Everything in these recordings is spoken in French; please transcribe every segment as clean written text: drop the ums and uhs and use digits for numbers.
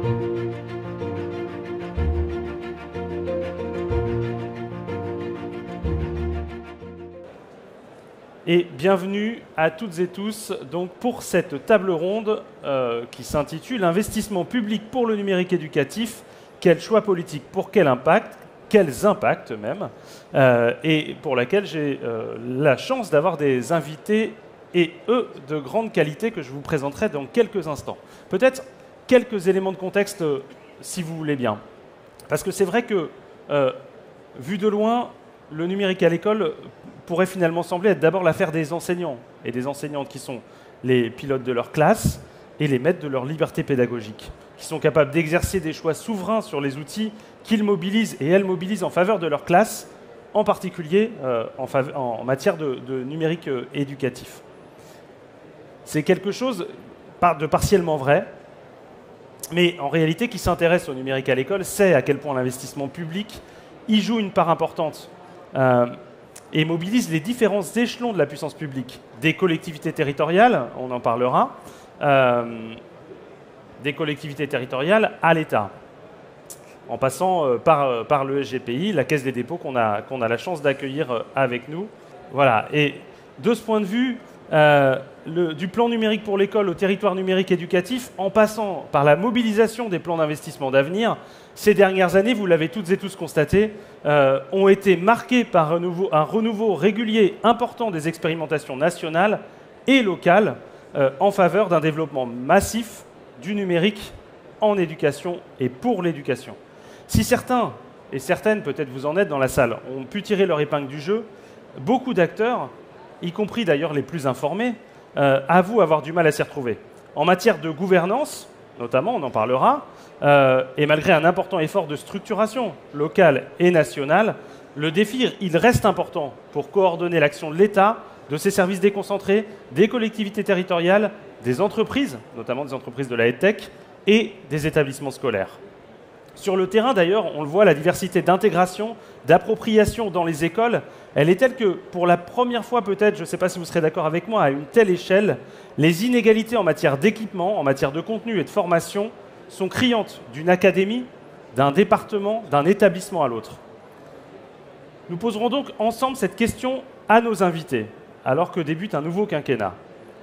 Et bienvenue à toutes et tous donc, pour cette table ronde qui s'intitule « Investissement public pour le numérique éducatif, quel choix politique pour quel impact, quels impacts même ?» et pour laquelle j'ai la chance d'avoir des invités et eux de grande qualité que je vous présenterai dans quelques instants. Peut-être quelques éléments de contexte si vous voulez bien. Parce que c'est vrai que, vu de loin, le numérique à l'école pourrait finalement sembler être d'abord l'affaire des enseignants et des enseignantes qui sont les pilotes de leur classe et les maîtres de leur liberté pédagogique, qui sont capables d'exercer des choix souverains sur les outils qu'ils mobilisent et elles mobilisent en faveur de leur classe, en particulier en matière de numérique éducatif. C'est quelque chose de partiellement vrai, mais en réalité, qui s'intéresse au numérique à l'école sait à quel point l'investissement public y joue une part importante et mobilise les différents échelons de la puissance publique, des collectivités territoriales, on en parlera, des collectivités territoriales à l'État, en passant par le SGPI, la Caisse des dépôts qu'on a la chance d'accueillir avec nous. Voilà. Et de ce point de vue, du plan numérique pour l'école au territoire numérique éducatif, en passant par la mobilisation des plans d'investissement d'avenir, ces dernières années, vous l'avez toutes et tous constaté, ont été marquées par un renouveau régulier important des expérimentations nationales et locales en faveur d'un développement massif du numérique en éducation et pour l'éducation. Si certains, et certaines peut-être vous en êtes dans la salle, ont pu tirer leur épingle du jeu, beaucoup d'acteurs, y compris d'ailleurs les plus informés, avouent avoir du mal à s'y retrouver. En matière de gouvernance, notamment, on en parlera, et malgré un important effort de structuration locale et nationale, le défi, il reste important pour coordonner l'action de l'État, de ses services déconcentrés, des collectivités territoriales, des entreprises, notamment des entreprises de la EdTech, et des établissements scolaires. Sur le terrain, d'ailleurs, on le voit, la diversité d'intégration, d'appropriation dans les écoles, elle est telle que, pour la première fois peut-être, je ne sais pas si vous serez d'accord avec moi, à une telle échelle, les inégalités en matière d'équipement, en matière de contenu et de formation sont criantes d'une académie, d'un département, d'un établissement à l'autre. Nous poserons donc ensemble cette question à nos invités, alors que débute un nouveau quinquennat.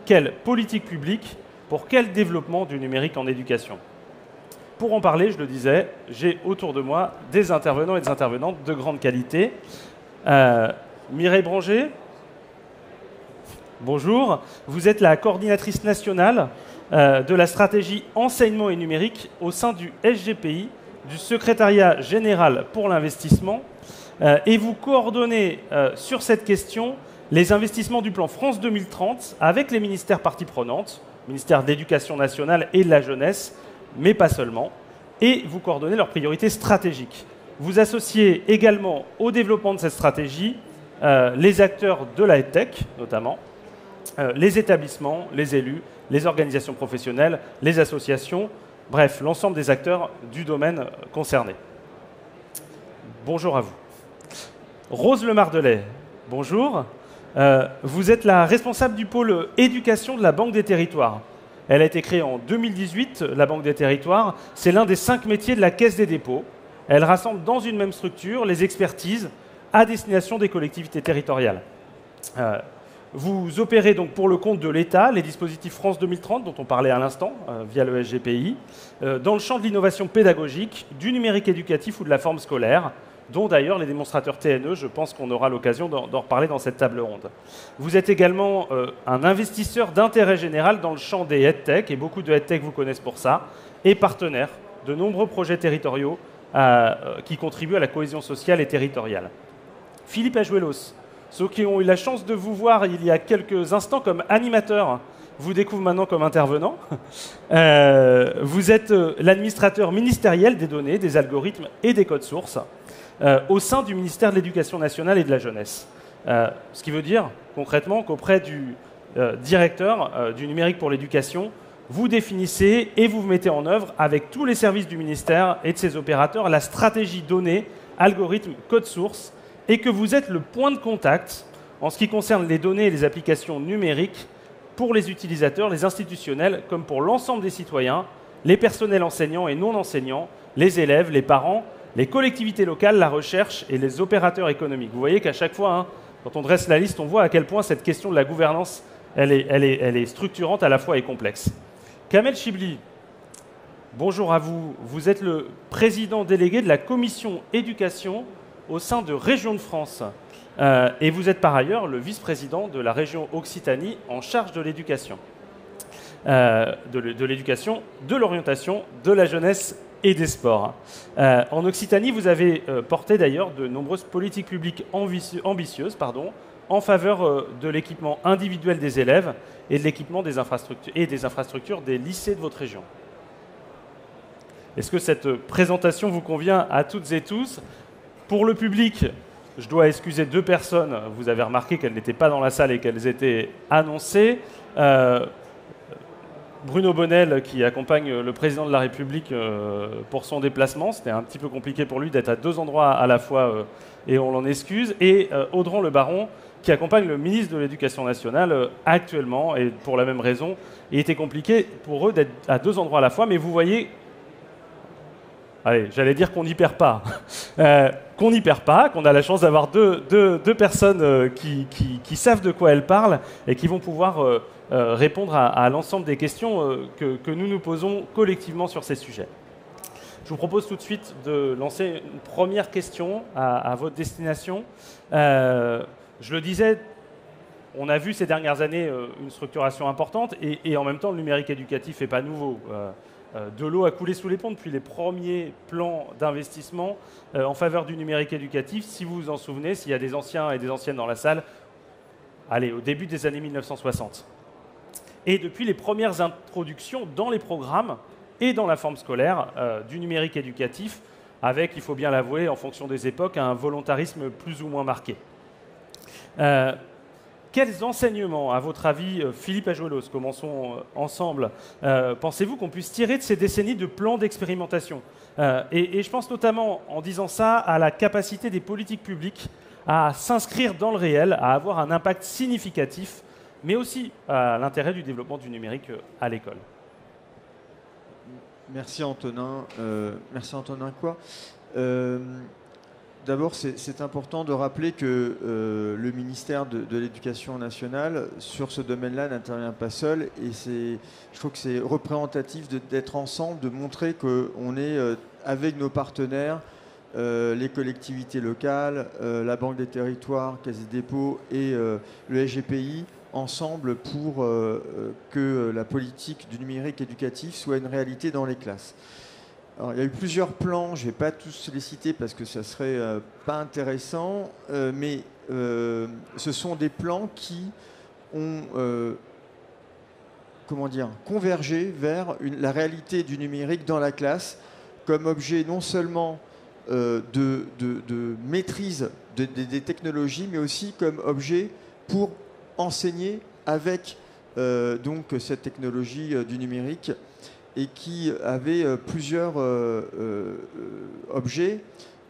Quelle politique publique pour quel développement du numérique en éducation ? Pour en parler, je le disais, j'ai autour de moi des intervenants et des intervenantes de grande qualité. Mireille Branger, bonjour. Vous êtes la coordinatrice nationale de la stratégie enseignement et numérique au sein du SGPI, du Secrétariat général pour l'investissement, et vous coordonnez sur cette question les investissements du plan France 2030 avec les ministères parties prenantes, ministère de l'Éducation nationale et de la jeunesse, mais pas seulement, et vous coordonnez leurs priorités stratégiques. Vous associez également au développement de cette stratégie les acteurs de la EdTech, notamment, les établissements, les élus, les organisations professionnelles, les associations, bref, l'ensemble des acteurs du domaine concerné. Bonjour à vous. Rose Lemardelet, bonjour. Vous êtes la responsable du pôle éducation de la Banque des Territoires. Elle a été créée en 2018, la Banque des Territoires. C'est l'un des 5 métiers de la Caisse des dépôts. Elle rassemble dans une même structure les expertises à destination des collectivités territoriales. Vous opérez donc pour le compte de l'État les dispositifs France 2030, dont on parlait à l'instant, via le SGPI, dans le champ de l'innovation pédagogique, du numérique éducatif ou de la forme scolaire, dont d'ailleurs les démonstrateurs TNE, je pense qu'on aura l'occasion d'en reparler dans cette table ronde. Vous êtes également un investisseur d'intérêt général dans le champ des EdTech, et beaucoup de EdTech vous connaissent pour ça, et partenaire de nombreux projets territoriaux qui contribuent à la cohésion sociale et territoriale. Philippe Ajuelos, ceux qui ont eu la chance de vous voir il y a quelques instants comme animateur, vous découvrent maintenant comme intervenant. Vous êtes l'administrateur ministériel des données, des algorithmes et des codes sources au sein du ministère de l'Éducation nationale et de la jeunesse. Ce qui veut dire concrètement qu'auprès du directeur du numérique pour l'éducation, vous définissez et vous mettez en œuvre avec tous les services du ministère et de ses opérateurs la stratégie données, algorithmes, code source, et que vous êtes le point de contact en ce qui concerne les données et les applications numériques pour les utilisateurs, les institutionnels, comme pour l'ensemble des citoyens, les personnels enseignants et non enseignants, les élèves, les parents, les collectivités locales, la recherche et les opérateurs économiques. Vous voyez qu'à chaque fois, hein, quand on dresse la liste, on voit à quel point cette question de la gouvernance, elle est structurante à la fois et complexe. Kamel Chibli, bonjour à vous. Vous êtes le président délégué de la commission éducation au sein de Région de France. Et vous êtes par ailleurs le vice-président de la région Occitanie en charge de l'éducation. De l'éducation, de l'orientation, de la jeunesse et des sports. En Occitanie, vous avez porté d'ailleurs de nombreuses politiques publiques ambitieuses en faveur de l'équipement individuel des élèves et de l'équipement des infrastructures des lycées de votre région. Est-ce que cette présentation vous convient à toutes et tous? Pour le public, je dois excuser 2 personnes. Vous avez remarqué qu'elles n'étaient pas dans la salle et qu'elles étaient annoncées. Bruno Bonnel, qui accompagne le président de la République pour son déplacement. C'était un petit peu compliqué pour lui d'être à 2 endroits à la fois et on l'en excuse. Et Audran Le Baron, qui accompagne le ministre de l'Éducation nationale actuellement. Et pour la même raison, il était compliqué pour eux d'être à 2 endroits à la fois. Mais vous voyez... Allez, j'allais dire qu'on n'y perd pas. Qu'on n'y perd pas, qu'on a la chance d'avoir deux personnes qui savent de quoi elles parlent et qui vont pouvoir répondre à l'ensemble des questions que nous nous posons collectivement sur ces sujets. Je vous propose tout de suite de lancer une première question à votre destination. Je le disais, on a vu ces dernières années une structuration importante et en même temps, le numérique éducatif n'est pas nouveau. De l'eau a coulé sous les ponts depuis les premiers plans d'investissement en faveur du numérique éducatif. Si vous vous en souvenez, s'il y a des anciens et des anciennes dans la salle, allez, au début des années 1960. Et depuis les premières introductions dans les programmes et dans la forme scolaire du numérique éducatif, avec, il faut bien l'avouer, en fonction des époques, un volontarisme plus ou moins marqué. Quels enseignements, à votre avis, Philippe Ajuelos, commençons ensemble, pensez-vous qu'on puisse tirer de ces décennies de plans d'expérimentation et je pense notamment, en disant ça, à la capacité des politiques publiques à s'inscrire dans le réel, à avoir un impact significatif, mais aussi à l'intérêt du développement du numérique à l'école. Merci Antonin. Merci Antonin quoi. D'abord, c'est important de rappeler que le ministère de l'Éducation nationale, sur ce domaine-là, n'intervient pas seul. Et je trouve que c'est représentatif d'être ensemble, de montrer qu'on est avec nos partenaires, les collectivités locales, la Banque des territoires, Caisse des dépôts et le SGPI, ensemble pour que la politique du numérique éducatif soit une réalité dans les classes. Alors, il y a eu plusieurs plans, je ne vais pas tous les citer parce que ça ne serait pas intéressant, mais ce sont des plans qui ont convergé vers la réalité du numérique dans la classe comme objet non seulement de maîtrise des technologies, mais aussi comme objet pour enseigner avec donc cette technologie du numérique, et qui avait plusieurs objets.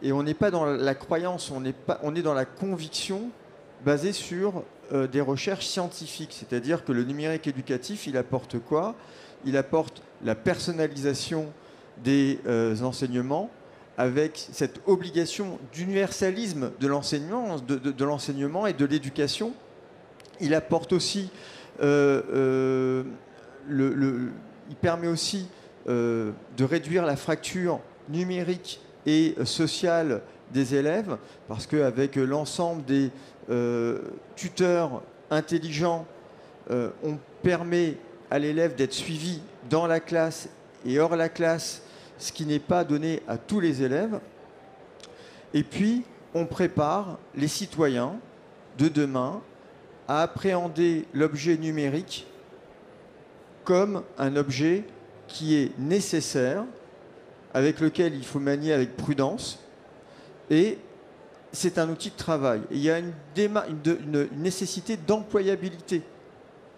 Et on n'est pas dans la croyance, on est dans la conviction basée sur des recherches scientifiques. C'est-à-dire que le numérique éducatif, il apporte quoi? Il apporte la personnalisation des enseignements avec cette obligation d'universalisme de l'enseignement, de l'enseignement et de l'éducation. Il apporte aussi il permet aussi de réduire la fracture numérique et sociale des élèves, parce qu'avec l'ensemble des tuteurs intelligents, on permet à l'élève d'être suivi dans la classe et hors la classe, ce qui n'est pas donné à tous les élèves. Et puis, on prépare les citoyens de demain à appréhender l'objet numérique comme un objet qui est nécessaire, avec lequel il faut manier avec prudence, et c'est un outil de travail. Et il y a une nécessité d'employabilité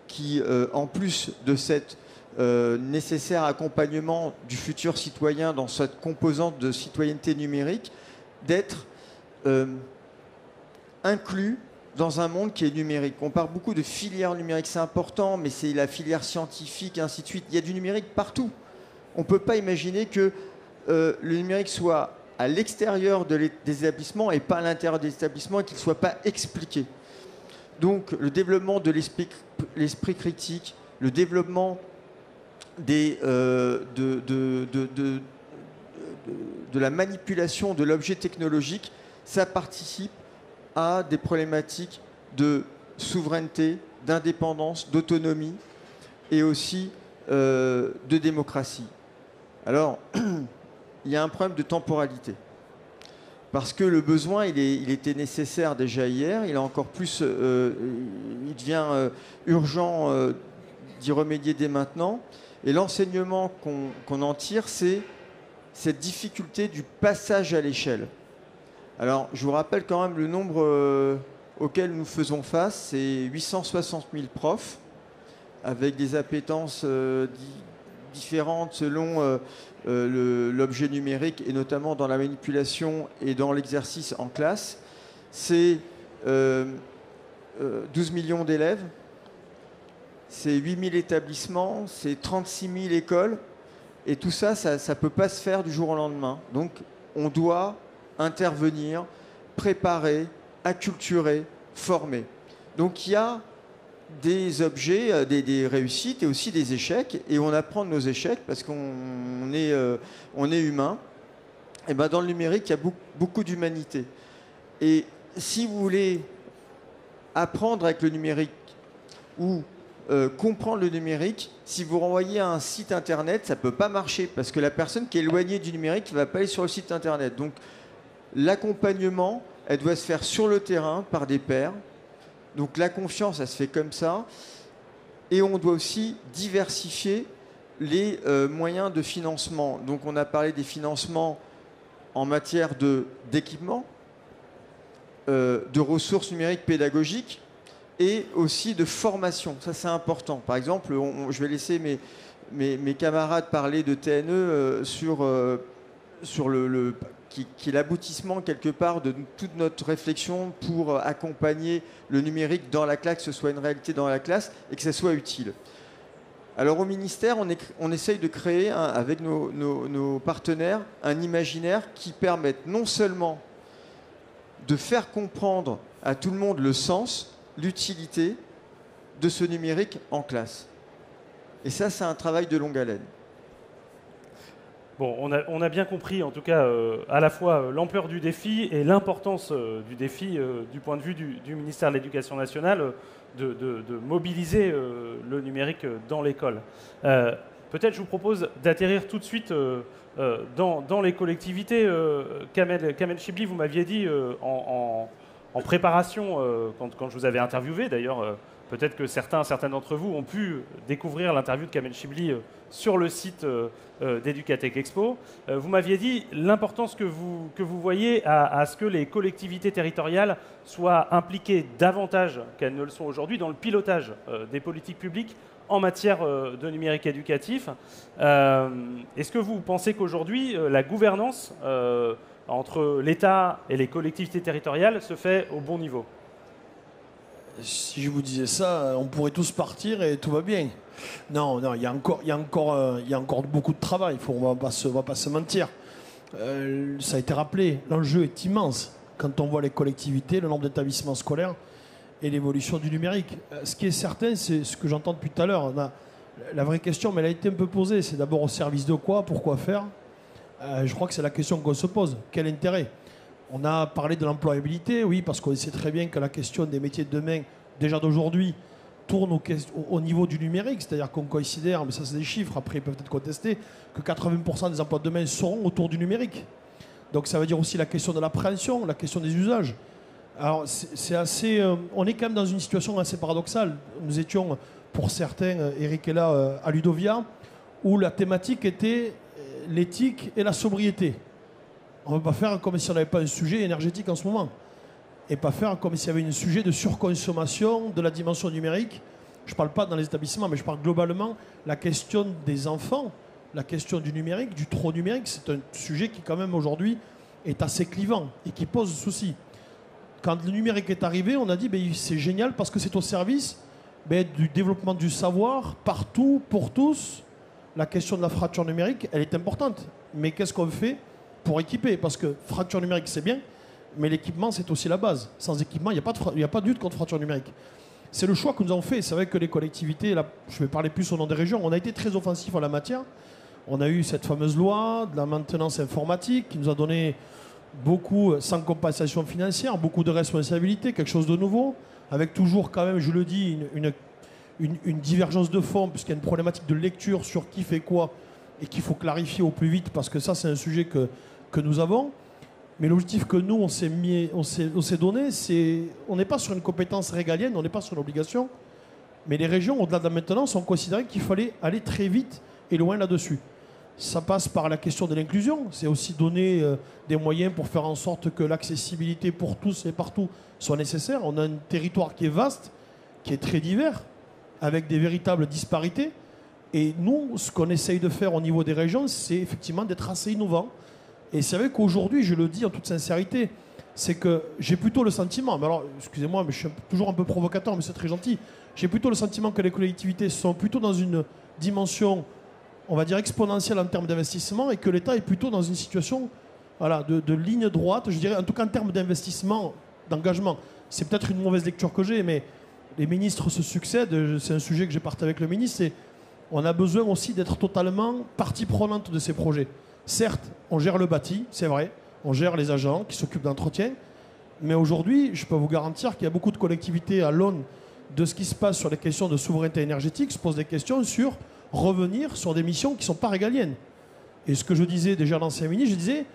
qui, en plus de cette nécessaire accompagnement du futur citoyen dans cette composante de citoyenneté numérique, d'être inclus dans un monde qui est numérique. On parle beaucoup de filière numérique, c'est important, mais c'est la filière scientifique, et ainsi de suite. Il y a du numérique partout. on ne peut pas imaginer que le numérique soit à l'extérieur des établissements et pas à l'intérieur des établissements et qu'il ne soit pas expliqué. Donc le développement de l'esprit critique, le développement de la manipulation de l'objet technologique, ça participe à des problématiques de souveraineté, d'indépendance, d'autonomie et aussi de démocratie. Alors, il y a un problème de temporalité. Parce que le besoin, il était nécessaire déjà hier, il est encore plus, il devient urgent d'y remédier dès maintenant. Et l'enseignement qu'on en tire, c'est cette difficulté du passage à l'échelle. Alors, je vous rappelle quand même le nombre auquel nous faisons face, c'est 860 000 profs, avec des appétences différentes selon l'objet numérique, et notamment dans la manipulation et dans l'exercice en classe. C'est 12 millions d'élèves, c'est 8 000 établissements, c'est 36 000 écoles, et tout ça, ça ne peut pas se faire du jour au lendemain. Donc, on doit intervenir, préparer, acculturer, former. Donc, il y a des objets, des réussites et aussi des échecs, et on apprend de nos échecs parce qu'on est humain. Et ben dans le numérique, il y a beaucoup d'humanité. Et si vous voulez apprendre avec le numérique ou comprendre le numérique, si vous renvoyez à un site internet, ça ne peut pas marcher parce que la personne qui est éloignée du numérique ne va pas aller sur le site internet. Donc l'accompagnement, elle doit se faire sur le terrain par des pairs. Donc la confiance, ça se fait comme ça. Et on doit aussi diversifier les moyens de financement. Donc on a parlé des financements en matière d'équipement, de ressources numériques pédagogiques et aussi de formation. Ça, c'est important. Par exemple, je vais laisser mes camarades parler de TNE sur qui est l'aboutissement quelque part de toute notre réflexion pour accompagner le numérique dans la classe, que ce soit une réalité dans la classe et que ça soit utile. Alors au ministère, on essaye de créer avec nos partenaires un imaginaire qui permette non seulement de faire comprendre à tout le monde le sens, l'utilité de ce numérique en classe. Et ça, c'est un travail de longue haleine. Bon, on a bien compris, en tout cas, à la fois l'ampleur du défi et l'importance du défi du point de vue du ministère de l'Éducation nationale de mobiliser le numérique dans l'école. Peut-être je vous propose d'atterrir tout de suite dans les collectivités. Kamel Chibli, vous m'aviez dit en préparation, quand je vous avais interviewé d'ailleurs, peut-être que certains d'entre vous ont pu découvrir l'interview de Kamel Chibli sur le site d'Educatech Expo. Vous m'aviez dit l'importance que vous voyez à ce que les collectivités territoriales soient impliquées davantage qu'elles ne le sont aujourd'hui dans le pilotage des politiques publiques en matière de numérique éducatif. Est-ce que vous pensez qu'aujourd'hui, la gouvernance entre l'État et les collectivités territoriales se fait au bon niveau ? Si je vous disais ça, on pourrait tous partir et tout va bien. Non, il y a encore beaucoup de travail. On va pas se mentir. Ça a été rappelé. L'enjeu est immense quand on voit les collectivités, le nombre d'établissements scolaires et l'évolution du numérique. Ce qui est certain, c'est ce que j'entends depuis tout à l'heure. La vraie question, mais elle a été un peu posée, c'est d'abord au service de quoi, pourquoi faire. Je crois que c'est la question qu'on se pose. Quel intérêt ? On a parlé de l'employabilité, oui, parce qu'on sait très bien que la question des métiers de demain, déjà d'aujourd'hui, tourne au niveau du numérique. C'est-à-dire qu'on considère, mais ça c'est des chiffres, après ils peuvent être contestés, que 80% des emplois de demain seront autour du numérique. Donc ça veut dire aussi la question de l'appréhension, la question des usages. Alors c'est assez... on est quand même dans une situation assez paradoxale. Nous étions, pour certains, Eric est là, à Ludovia, où la thématique était l'éthique et la sobriété. On ne va pas faire comme si on n'avait pas un sujet énergétique en ce moment. Et pas faire comme s'il y avait un sujet de surconsommation de la dimension numérique. Je ne parle pas dans les établissements, mais je parle globalement. La question des enfants, la question du numérique, du trop numérique, c'est un sujet qui quand même aujourd'hui est assez clivant et qui pose souci. Quand le numérique est arrivé, on a dit c'est génial parce que c'est au service du développement du savoir, partout, pour tous, la question de la fracture numérique, elle est importante. Mais qu'est-ce qu'on fait pour équiper? Parce que fracture numérique, c'est bien, mais l'équipement, c'est aussi la base. Sans équipement, il n'y a pas de lutte contre fracture numérique. C'est le choix que nous avons fait. C'est vrai que les collectivités, là, je vais parler plus au nom des régions, on a été très offensifs en la matière. On a eu cette fameuse loi de la maintenance informatique qui nous a donné beaucoup, sans compensation financière, beaucoup de responsabilités, quelque chose de nouveau, avec toujours quand même, je le dis, une divergence de fond, puisqu'il y a une problématique de lecture sur qui fait quoi et qu'il faut clarifier au plus vite, parce que ça, c'est un sujet que nous avons. Mais l'objectif que nous, on s'est donné, c'est... On n'est pas sur une compétence régalienne, on n'est pas sur une obligation, mais les régions, au-delà de la maintenance, ont considéré qu'il fallait aller très vite et loin là-dessus. Ça passe par la question de l'inclusion, c'est aussi donner des moyens pour faire en sorte que l'accessibilité pour tous et partout soit nécessaire. On a un territoire qui est vaste, qui est très divers, avec des véritables disparités. Et nous, ce qu'on essaye de faire au niveau des régions, c'est effectivement d'être assez innovant. Et c'est vrai qu'aujourd'hui, je le dis en toute sincérité, c'est que j'ai plutôt le sentiment, mais alors, excusez-moi, mais je suis toujours un peu provocateur, mais c'est très gentil, j'ai plutôt le sentiment que les collectivités sont plutôt dans une dimension, on va dire, exponentielle en termes d'investissement, et que l'État est plutôt dans une situation voilà, de ligne droite, je dirais, en tout cas en termes d'investissement, d'engagement. C'est peut-être une mauvaise lecture que j'ai, mais les ministres se succèdent, c'est un sujet que j'ai partagé avec le ministre, c'est on a besoin aussi d'être totalement partie prenante de ces projets. Certes, on gère le bâti, c'est vrai, on gère les agents qui s'occupent d'entretien, mais aujourd'hui, je peux vous garantir qu'il y a beaucoup de collectivités à l'aune de ce qui se passe sur les questions de souveraineté énergétique, se posent des questions sur revenir sur des missions qui ne sont pas régaliennes. Et ce que je disais déjà dans l'ancien ministre, je disais,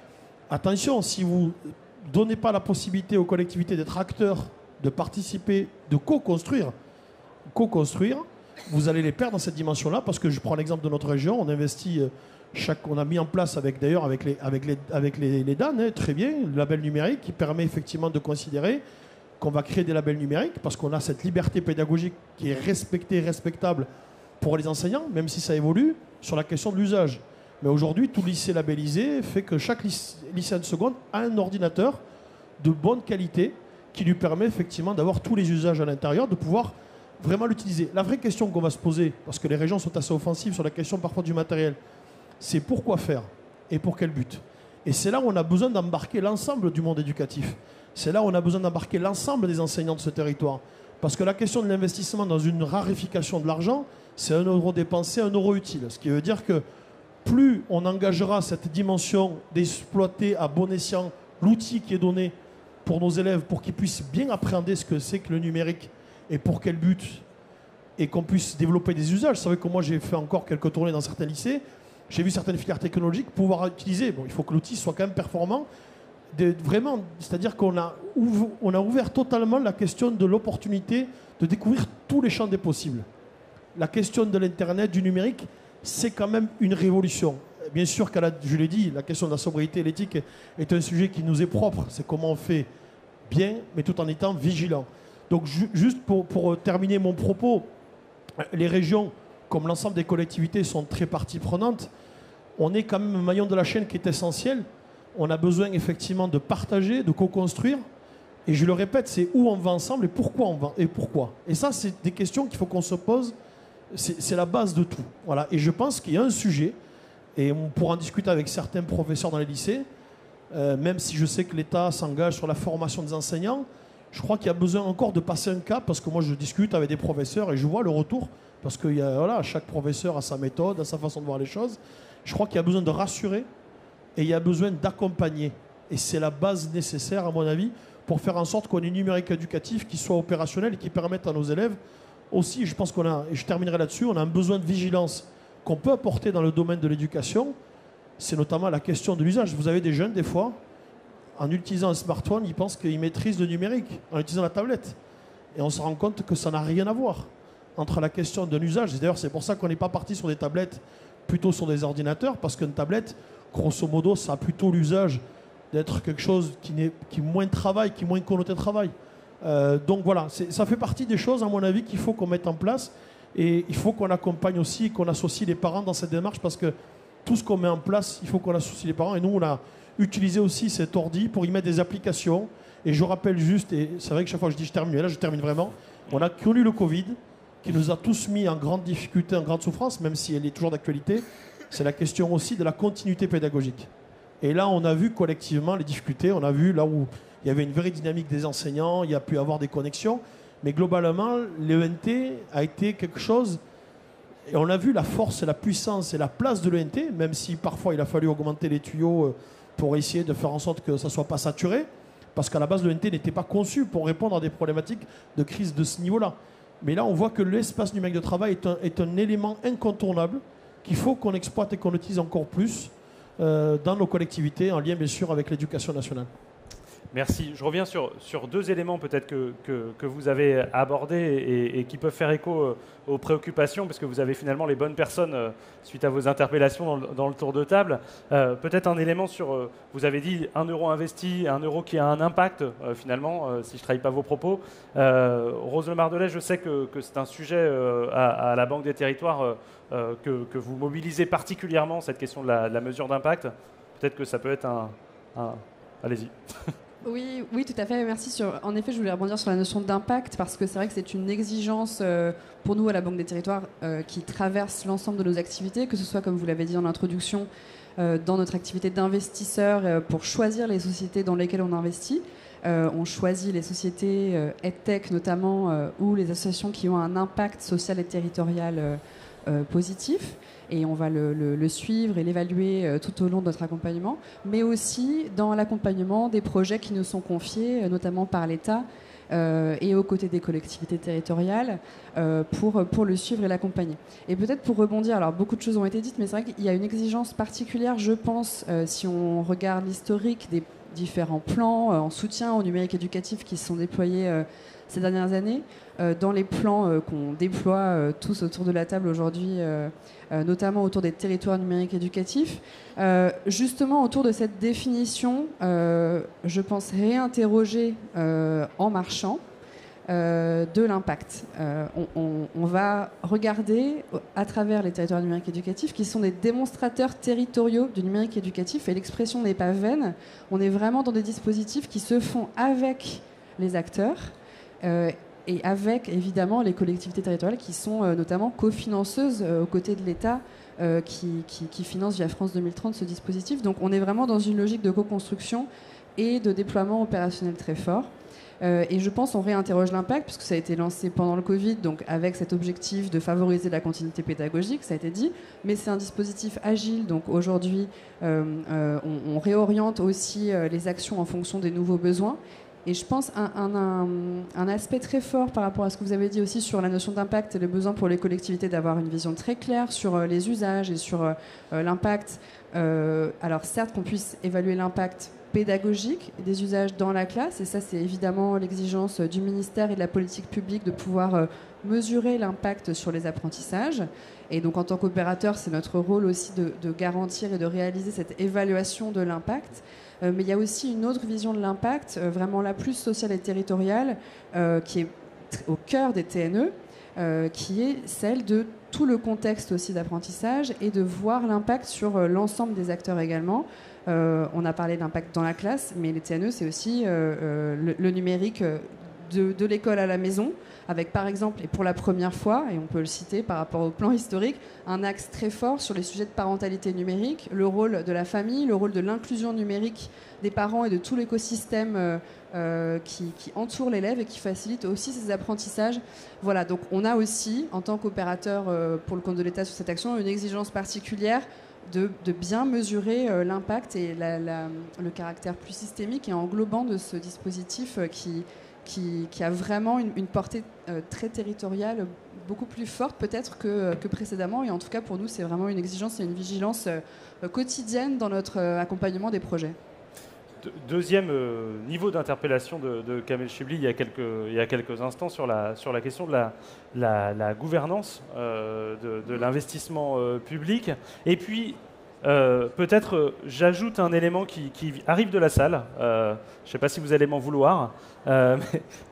attention, si vous ne donnez pas la possibilité aux collectivités d'être acteurs, de participer, de co-construire, vous allez les perdre dans cette dimension-là, parce que je prends l'exemple de notre région, on investit... on a mis en place avec les DAN, très bien, le label numérique qui permet effectivement de considérer qu'on va créer des labels numériques parce qu'on a cette liberté pédagogique qui est respectée, respectable pour les enseignants, même si ça évolue sur la question de l'usage. Mais aujourd'hui, tout lycée labellisé fait que chaque lycéen de seconde a un ordinateur de bonne qualité qui lui permet effectivement d'avoir tous les usages à l'intérieur, de pouvoir vraiment l'utiliser. La vraie question qu'on va se poser, parce que les régions sont assez offensives sur la question parfois du matériel, c'est pourquoi faire et pour quel but. Et c'est là où on a besoin d'embarquer l'ensemble du monde éducatif. C'est là où on a besoin d'embarquer l'ensemble des enseignants de ce territoire. Parce que la question de l'investissement dans une raréfication de l'argent, c'est 1 euro dépensé, 1 euro utile. Ce qui veut dire que plus on engagera cette dimension d'exploiter à bon escient l'outil qui est donné pour nos élèves, pour qu'ils puissent bien appréhender ce que c'est que le numérique et pour quel but, et qu'on puisse développer des usages. Vous savez que moi j'ai fait encore quelques tournées dans certains lycées, j'ai vu certaines filières technologiques pouvoir utiliser. Bon, il faut que l'outil soit quand même performant. Vraiment, c'est-à-dire qu'on a ouvert totalement la question de l'opportunité de découvrir tous les champs des possibles. La question de l'Internet, du numérique, c'est quand même une révolution. Bien sûr, je l'ai dit, la question de la sobriété et l'éthique est un sujet qui nous est propre. C'est comment on fait bien, mais tout en étant vigilant. Donc, juste pour terminer mon propos, les régions, comme l'ensemble des collectivités, sont très partie prenante. On est quand même un maillon de la chaîne qui est essentiel. On a besoin effectivement de partager, de co-construire. Et je le répète, c'est où on va ensemble et pourquoi on va et pourquoi. Et ça, c'est des questions qu'il faut qu'on se pose. C'est la base de tout. Voilà. Et je pense qu'il y a un sujet, et on pourra en discuter avec certains professeurs dans les lycées, même si je sais que l'État s'engage sur la formation des enseignants, je crois qu'il y a besoin encore de passer un cap, parce que moi je discute avec des professeurs et je vois le retour, parce que voilà, chaque professeur a sa méthode, a sa façon de voir les choses. Je crois qu'il y a besoin de rassurer et il y a besoin d'accompagner. Et c'est la base nécessaire, à mon avis, pour faire en sorte qu'on ait un numérique éducatif qui soit opérationnel et qui permette à nos élèves aussi, je pense qu'on a, et je terminerai là-dessus, on a un besoin de vigilance qu'on peut apporter dans le domaine de l'éducation. C'est notamment la question de l'usage. Vous avez des jeunes, des fois, en utilisant un smartphone, ils pensent qu'ils maîtrisent le numérique en utilisant la tablette. Et on se rend compte que ça n'a rien à voir entre la question d'un usage. D'ailleurs, c'est pour ça qu'on n'est pas parti sur des tablettes, plutôt sur des ordinateurs, parce qu'une tablette, grosso modo, ça a plutôt l'usage d'être quelque chose qui moins travail, qui moins connoté travail. Donc voilà, ça fait partie des choses, à mon avis, qu'il faut qu'on mette en place. Et il faut qu'on accompagne aussi, qu'on associe les parents dans cette démarche, parce que tout ce qu'on met en place, il faut qu'on associe les parents. Et nous, on a utilisé aussi cet ordi pour y mettre des applications. Et je rappelle juste, et c'est vrai que chaque fois que je dis je termine, mais là je termine vraiment, on a connu le Covid, qui nous a tous mis en grande difficulté, en grande souffrance, même si elle est toujours d'actualité, c'est la question aussi de la continuité pédagogique. Et là, on a vu collectivement les difficultés, on a vu là où il y avait une vraie dynamique des enseignants, il y a pu avoir des connexions, mais globalement, l'ENT a été quelque chose, et on a vu la force, la puissance et la place de l'ENT, même si parfois il a fallu augmenter les tuyaux pour essayer de faire en sorte que ça ne soit pas saturé, parce qu'à la base, l'ENT n'était pas conçu pour répondre à des problématiques de crise de ce niveau-là. Mais là, on voit que l'espace numérique de travail est un élément incontournable qu'il faut qu'on exploite et qu'on utilise encore plus dans nos collectivités, en lien bien sûr avec l'éducation nationale. Merci. Je reviens sur deux éléments peut-être que vous avez abordés et qui peuvent faire écho aux préoccupations, parce que vous avez finalement les bonnes personnes suite à vos interpellations dans le tour de table. Peut-être un élément sur, vous avez dit 1 euro investi, 1 euro qui a un impact finalement, si je ne trahis pas vos propos. Rose Le Mardelet, je sais que c'est un sujet à la Banque des Territoires que vous mobilisez particulièrement, cette question de la mesure d'impact. Peut-être que ça peut être un... Allez-y. Oui, oui, tout à fait. Merci. En effet, je voulais rebondir sur la notion d'impact parce que c'est vrai que c'est une exigence pour nous à la Banque des Territoires qui traverse l'ensemble de nos activités, que ce soit, comme vous l'avez dit en introduction, dans notre activité d'investisseur pour choisir les sociétés dans lesquelles on investit. On choisit les sociétés EdTech notamment ou les associations qui ont un impact social et territorial positif. Et on va le suivre et l'évaluer tout au long de notre accompagnement, mais aussi dans l'accompagnement des projets qui nous sont confiés, notamment par l'État et aux côtés des collectivités territoriales, pour le suivre et l'accompagner. Et peut-être pour rebondir, alors beaucoup de choses ont été dites, mais c'est vrai qu'il y a une exigence particulière, je pense, si on regarde l'historique des différents plans en soutien au numérique éducatif qui se sont déployés ces dernières années, dans les plans qu'on déploie tous autour de la table aujourd'hui, notamment autour des territoires numériques éducatifs, justement autour de cette définition, je pense réinterroger en marchant de l'impact. On va regarder à travers les territoires numériques éducatifs qui sont des démonstrateurs territoriaux du numérique éducatif, et l'expression n'est pas vaine. On est vraiment dans des dispositifs qui se font avec les acteurs et avec évidemment les collectivités territoriales qui sont notamment cofinanceuses aux côtés de l'État qui finance via France 2030 ce dispositif. Donc on est vraiment dans une logique de co-construction et de déploiement opérationnel très fort. Et je pense qu'on réinterroge l'impact, puisque ça a été lancé pendant le Covid, donc avec cet objectif de favoriser la continuité pédagogique, ça a été dit, mais c'est un dispositif agile, donc aujourd'hui on réoriente aussi les actions en fonction des nouveaux besoins. Et je pense un aspect très fort par rapport à ce que vous avez dit aussi sur la notion d'impact et le besoin pour les collectivités d'avoir une vision très claire sur les usages et sur l'impact. Alors certes qu'on puisse évaluer l'impact pédagogique des usages dans la classe, et ça c'est évidemment l'exigence du ministère et de la politique publique de pouvoir mesurer l'impact sur les apprentissages. Et donc en tant qu'opérateur, c'est notre rôle aussi de garantir et de réaliser cette évaluation de l'impact. Mais il y a aussi une autre vision de l'impact, vraiment la plus sociale et territoriale, qui est au cœur des TNE, qui est celle de tout le contexte aussi d'apprentissage et de voir l'impact sur l'ensemble des acteurs également. On a parlé d'impact dans la classe, mais les TNE, c'est aussi le numérique de l'école à la maison, avec par exemple, et pour la première fois, et on peut le citer par rapport au plan historique, un axe très fort sur les sujets de parentalité numérique, le rôle de la famille, le rôle de l'inclusion numérique des parents et de tout l'écosystème qui entoure l'élève et qui facilite aussi ses apprentissages. Voilà, donc on a aussi, en tant qu'opérateur pour le compte de l'État sur cette action, une exigence particulière de bien mesurer l'impact et le caractère plus systémique et englobant de ce dispositif qui a vraiment une portée très territoriale, beaucoup plus forte peut-être que précédemment. Et en tout cas, pour nous, c'est vraiment une exigence et une vigilance quotidienne dans notre accompagnement des projets. Deuxième niveau d'interpellation de Kamel Chibli il y a quelques instants sur la question de la gouvernance de l'investissement public. Et puis, peut-être j'ajoute un élément qui arrive de la salle. Je ne sais pas si vous allez m'en vouloir,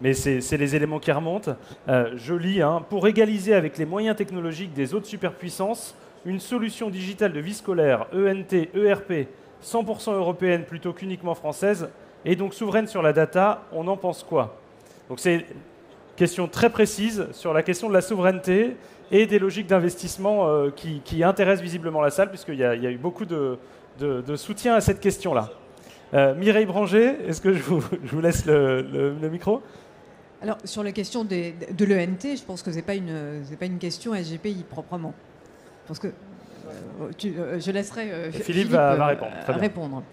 mais c'est les éléments qui remontent. Je lis, pour égaliser avec les moyens technologiques des autres superpuissances, une solution digitale de vie scolaire, ENT, ERP, 100% européenne plutôt qu'uniquement française, et donc souveraine sur la data, on en pense quoi? Donc c'est question très précise sur la question de la souveraineté et des logiques d'investissement qui intéressent visiblement la salle, puisqu'il y a eu beaucoup de soutien à cette question-là. Mireille Branger, est-ce que je vous laisse le micro? Alors, sur la question de l'ENT, je pense que ce n'est pas une question SGPI proprement. Parce que je laisserai Philippe va répondre.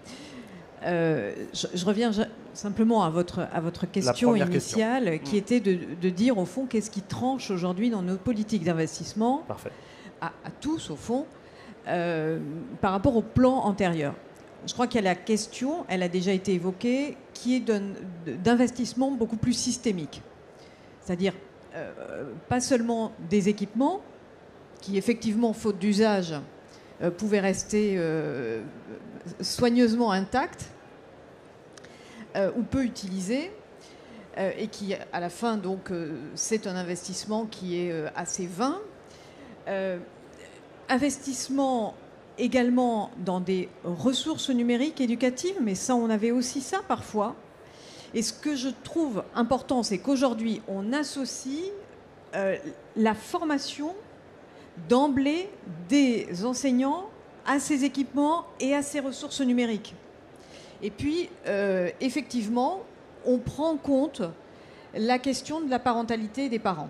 Je reviens simplement à votre question initiale, qui était de dire, au fond, qu'est-ce qui tranche aujourd'hui dans nos politiques d'investissement, à tous, au fond, par rapport au plan antérieur. Je crois qu'il y a la question, elle a déjà été évoquée, qui est d'investissement beaucoup plus systémique. C'est-à-dire, pas seulement des équipements, qui effectivement, faute d'usage, pouvaient rester soigneusement intacts, ou peu utilisés, et qui, à la fin, donc, c'est un investissement qui est assez vain. Investissement également dans des ressources numériques éducatives, mais ça, on avait aussi ça parfois. Et ce que je trouve important, c'est qu'aujourd'hui, on associe la formation d'emblée des enseignants à ces équipements et à ces ressources numériques. Et puis, effectivement, on prend en compte la question de la parentalité des parents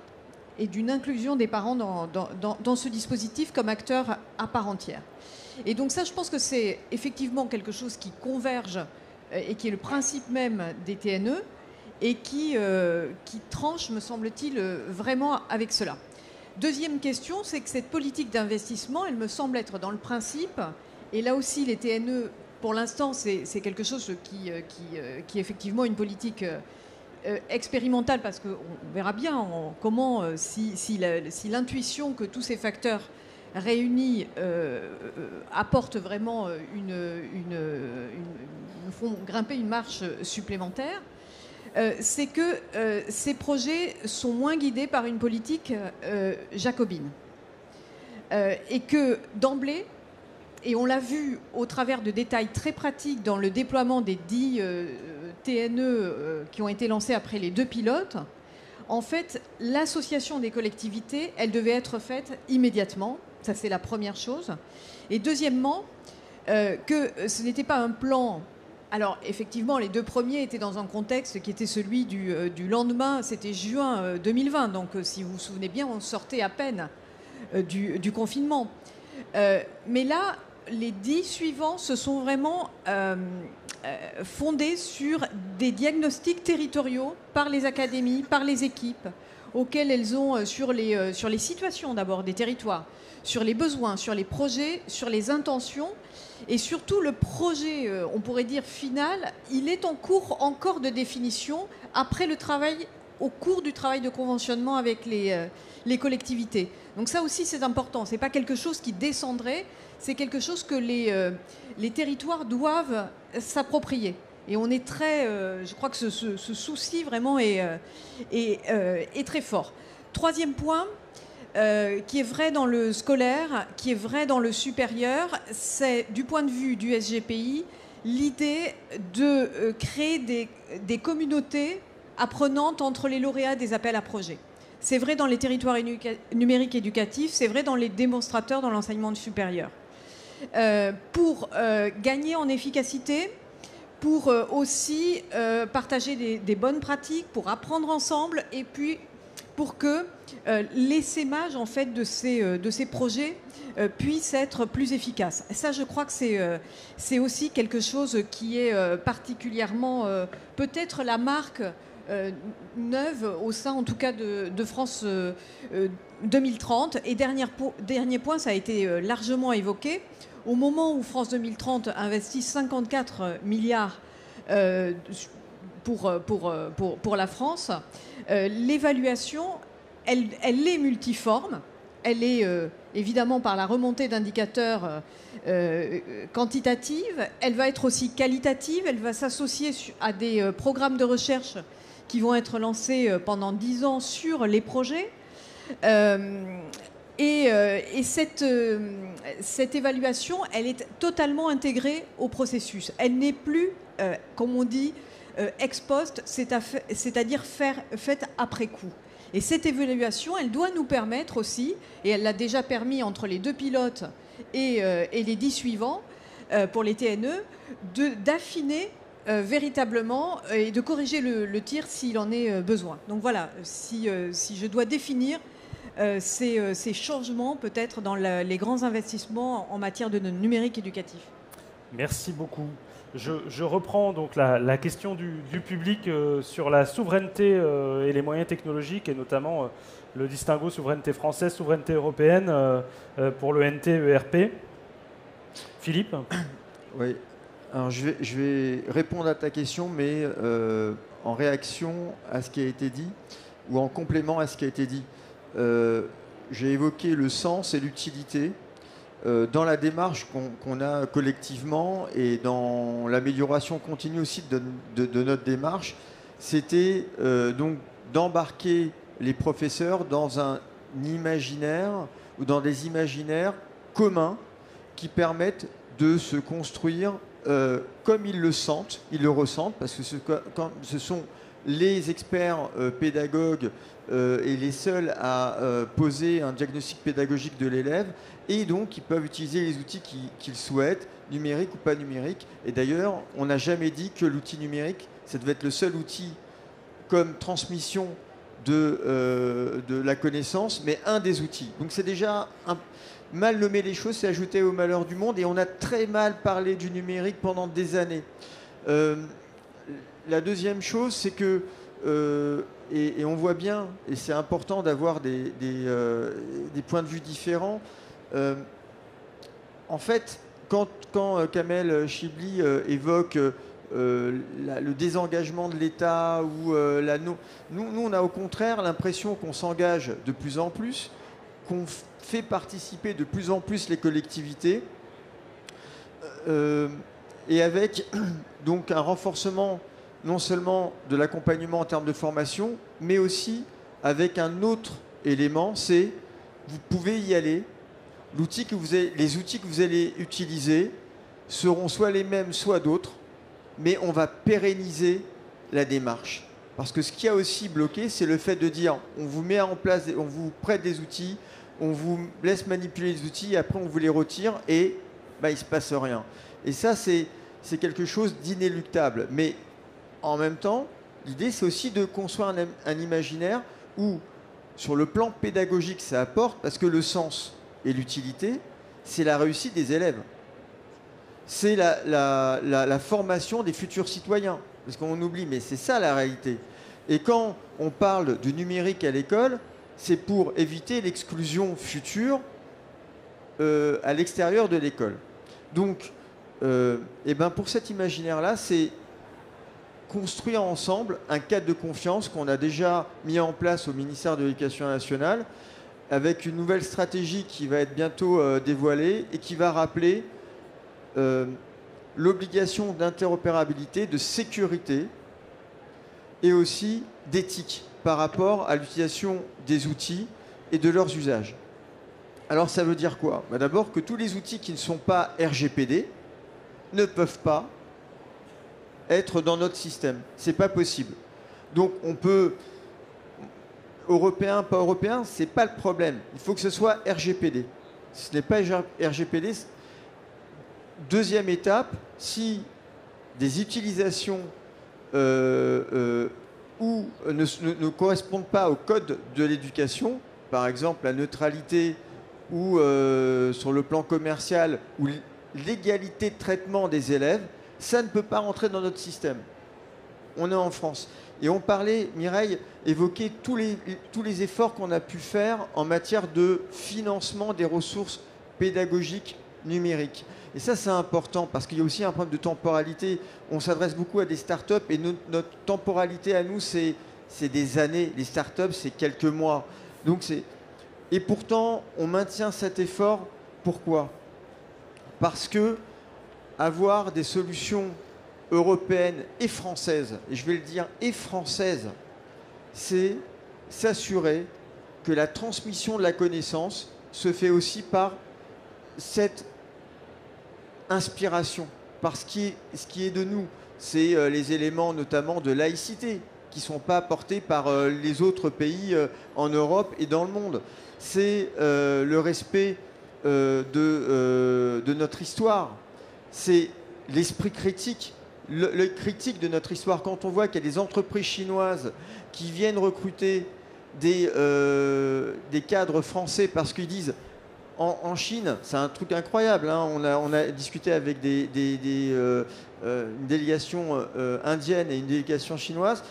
et d'une inclusion des parents dans ce dispositif comme acteur à part entière. Et donc ça, je pense que c'est effectivement quelque chose qui converge et qui est le principe même des TNE et qui tranche, me semble-t-il, vraiment avec cela. Deuxième question, c'est que cette politique d'investissement, elle me semble être dans le principe, et là aussi les TNE, pour l'instant, c'est quelque chose qui est effectivement une politique expérimentale, parce qu'on verra bien comment, si l'intuition que tous ces facteurs réunis apportent vraiment font grimper une marche supplémentaire, c'est que ces projets sont moins guidés par une politique jacobine. Et que d'emblée, et on l'a vu au travers de détails très pratiques dans le déploiement des 10 TNE qui ont été lancés après les 2 pilotes, en fait, l'association des collectivités, elle devait être faite immédiatement. Ça, c'est la première chose. Et deuxièmement, que ce n'était pas un plan... Alors, effectivement, les 2 premiers étaient dans un contexte qui était celui du lendemain. C'était juin 2020. Donc, si vous vous souvenez bien, on sortait à peine du confinement. Mais là, les 10 suivants se sont vraiment fondés sur des diagnostics territoriaux par les académies, par les équipes, auxquelles elles ont, sur les situations d'abord des territoires, sur les besoins, sur les projets, sur les intentions, et surtout le projet, on pourrait dire final, il est en cours encore de définition après le travail, au cours du travail de conventionnement avec les collectivités. Donc ça aussi c'est important, c'est pas quelque chose qui descendrait, c'est quelque chose que les territoires doivent s'approprier. Et on est très, je crois que ce souci vraiment est très fort. Troisième point, qui est vrai dans le scolaire, qui est vrai dans le supérieur, c'est du point de vue du SGPI, l'idée de créer des communautés apprenantes entre les lauréats des appels à projets. C'est vrai dans les territoires numériques éducatifs, c'est vrai dans les démonstrateurs dans l'enseignement supérieur. Pour gagner en efficacité, pour aussi partager des bonnes pratiques, pour apprendre ensemble, et puis pour que l'essaimage en fait de ces projets puisse être plus efficace. Et ça, je crois que c'est aussi quelque chose qui est particulièrement peut-être la marque neuve au sein en tout cas de France 2030. Et dernier point, ça a été largement évoqué. Au moment où France 2030 investit 54 milliards pour la France, l'évaluation, elle est multiforme. Elle est évidemment par la remontée d'indicateurs quantitatifs. Elle va être aussi qualitative. Elle va s'associer à des programmes de recherche qui vont être lancés pendant 10 ans sur les projets. Et cette évaluation, elle est totalement intégrée au processus. Elle n'est plus, comme on dit, ex post, c'est-à-dire faite après coup. Et cette évaluation, elle doit nous permettre aussi, et elle l'a déjà permis entre les 2 pilotes et les 10 suivants pour les TNE, d'affiner véritablement et de corriger le tir s'il en est besoin. Donc voilà, si je dois définir ces changements peut-être dans les grands investissements en matière de numérique éducatif. Merci beaucoup. Je reprends donc la question du public sur la souveraineté et les moyens technologiques, et notamment le distinguo souveraineté française, souveraineté européenne pour le NT-ERP. Philippe? Oui. Alors je vais répondre à ta question, mais en réaction à ce qui a été dit, ou en complément à ce qui a été dit. J'ai évoqué le sens et l'utilité. Dans la démarche qu'on a collectivement et dans l'amélioration continue aussi de notre démarche, c'était donc d'embarquer les professeurs dans un imaginaire ou dans des imaginaires communs qui permettent de se construire comme ils le sentent, ils le ressentent, parce que ce sont les experts pédagogues et les seuls à poser un diagnostic pédagogique de l'élève, et donc ils peuvent utiliser les outils qu'ils souhaitent, numériques ou pas numériques. Et d'ailleurs, on n'a jamais dit que l'outil numérique, ça devait être le seul outil comme transmission de la connaissance, mais un des outils. Donc c'est déjà mal nommer les choses, c'est ajouter au malheur du monde, et on a très mal parlé du numérique pendant des années. La deuxième chose, c'est que, et on voit bien, et c'est important d'avoir des points de vue différents, en fait, quand Kamel Chibli évoque le désengagement de l'État, ou nous, on a au contraire l'impression qu'on s'engage de plus en plus, qu'on fait participer de plus en plus les collectivités, et avec donc un renforcement non seulement de l'accompagnement en termes de formation, mais aussi avec un autre élément, c'est vous pouvez y aller. Les outils que vous allez utiliser seront soit les mêmes, soit d'autres, mais on va pérenniser la démarche. Parce que ce qui a aussi bloqué, c'est le fait de dire on vous met en place, on vous prête des outils, on vous laisse manipuler les outils, et après on vous les retire et il ne se passe rien. Et ça, c'est quelque chose d'inéluctable. Mais en même temps, l'idée, c'est aussi de construire un imaginaire où, sur le plan pédagogique, ça apporte, parce que le sens et l'utilité, c'est la réussite des élèves. C'est la formation des futurs citoyens. Parce qu'on oublie, mais c'est ça la réalité. Et quand on parle du numérique à l'école, c'est pour éviter l'exclusion future à l'extérieur de l'école. Donc, pour cet imaginaire-là, c'est construire ensemble un cadre de confiance qu'on a déjà mis en place au ministère de l'Éducation nationale, avec une nouvelle stratégie qui va être bientôt dévoilée et qui va rappeler l'obligation d'interopérabilité, de sécurité et aussi d'éthique par rapport à l'utilisation des outils et de leurs usages. Alors ça veut dire quoi? D'abord que tous les outils qui ne sont pas RGPD ne peuvent pas être dans notre système. C'est pas possible. Donc on peut, européen, pas européen, c'est pas le problème. Il faut que ce soit RGPD. Si ce n'est pas RGPD, deuxième étape, si des utilisations ou ne correspondent pas au code de l'éducation, par exemple la neutralité ou sur le plan commercial ou l'égalité de traitement des élèves, ça ne peut pas rentrer dans notre système. On est en France. Et on parlait, Mireille évoquait tous les efforts qu'on a pu faire en matière de financement des ressources pédagogiques numériques. Et ça, c'est important parce qu'il y a aussi un problème de temporalité. On s'adresse beaucoup à des startups et notre temporalité à nous, c'est des années. Les startups, c'est quelques mois. Et pourtant, on maintient cet effort. Pourquoi? Parce que avoir des solutions européennes et françaises, et je vais le dire, et françaises, c'est s'assurer que la transmission de la connaissance se fait aussi par cette inspiration, par ce qui est de nous. C'est les éléments notamment de laïcité qui ne sont pas portés par les autres pays en Europe et dans le monde. C'est le respect de notre histoire. C'est l'esprit critique, le critique de notre histoire. Quand on voit qu'il y a des entreprises chinoises qui viennent recruter des cadres français parce qu'ils disent en Chine, c'est un truc incroyable, hein, on a discuté avec une délégation indienne et une délégation chinoise.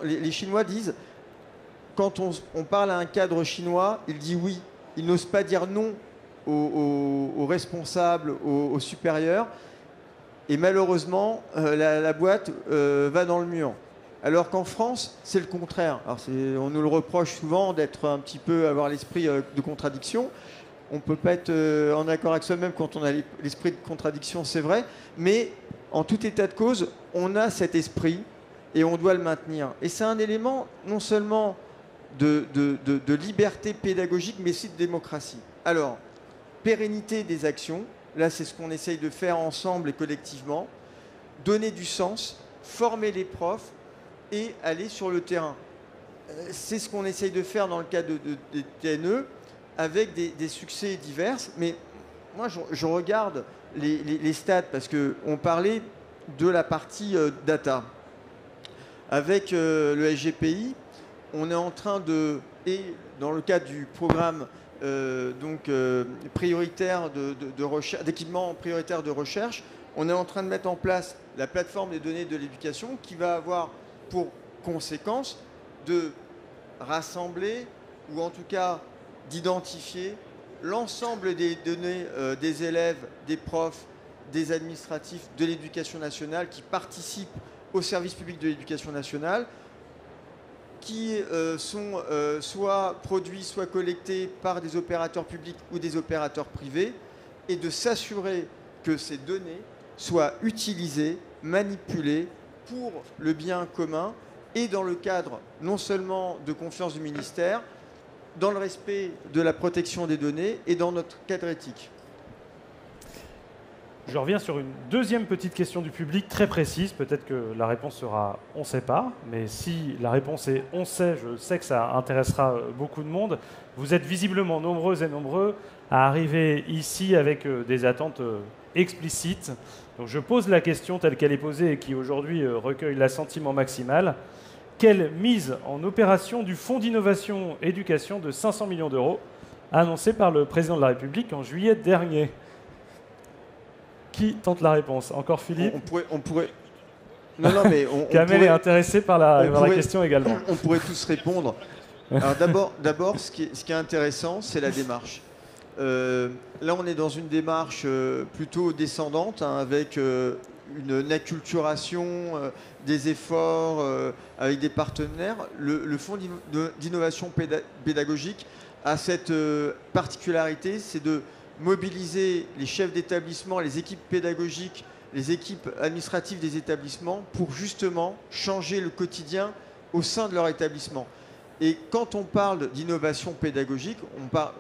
Les Chinois disent, quand on parle à un cadre chinois, il dit oui. Il n'ose pas dire non aux responsables, aux supérieurs. Et malheureusement, la boîte va dans le mur. Alors qu'en France, c'est le contraire. Alors on nous le reproche souvent d'être un petit peu, avoir l'esprit de contradiction. On ne peut pas être en accord avec soi-même quand on a l'esprit de contradiction, c'est vrai. Mais en tout état de cause, on a cet esprit et on doit le maintenir. Et c'est un élément non seulement de liberté pédagogique, mais aussi de démocratie. Alors, pérennité des actions. Là, c'est ce qu'on essaye de faire ensemble et collectivement. Donner du sens, former les profs et aller sur le terrain. C'est ce qu'on essaye de faire dans le cadre des TNE, avec des succès divers. Mais moi, je regarde les stats, parce qu'on parlait de la partie data. Avec le SGPI, on est en train et dans le cadre du programme prioritaire d'équipement prioritaire de recherche, on est en train de mettre en place la plateforme des données de l'éducation qui va avoir pour conséquence de rassembler, ou en tout cas d'identifier l'ensemble des données des élèves, des profs, des administratifs de l'éducation nationale qui participent au service public de l'éducation nationale, qui sont soit produits, soit collectés par des opérateurs publics ou des opérateurs privés, et de s'assurer que ces données soient utilisées, manipulées pour le bien commun, et dans le cadre non seulement de confiance du ministère, dans le respect de la protection des données et dans notre cadre éthique. Je reviens sur une deuxième petite question du public très précise. Peut-être que la réponse sera « on ne sait pas », mais si la réponse est « on sait », je sais que ça intéressera beaucoup de monde. Vous êtes visiblement nombreuses et nombreux à arriver ici avec des attentes explicites. Donc je pose la question telle qu'elle est posée et qui aujourd'hui recueille l'assentiment maximal. Quelle mise en opération du Fonds d'innovation éducation de 500 millions d'euros annoncé par le président de la République en juillet dernier? Qui tente la réponse? Encore Philippe? On pourrait... Non, mais Kamel est intéressé par la question également. On pourrait tous répondre. Alors d'abord, ce qui est intéressant, c'est la démarche. Là, on est dans une démarche plutôt descendante, hein, avec une acculturation des efforts avec des partenaires. Le Fonds d'innovation pédagogique a cette particularité, c'est de mobiliser les chefs d'établissement, les équipes pédagogiques, les équipes administratives des établissements pour justement changer le quotidien au sein de leur établissement. Et quand on parle d'innovation pédagogique,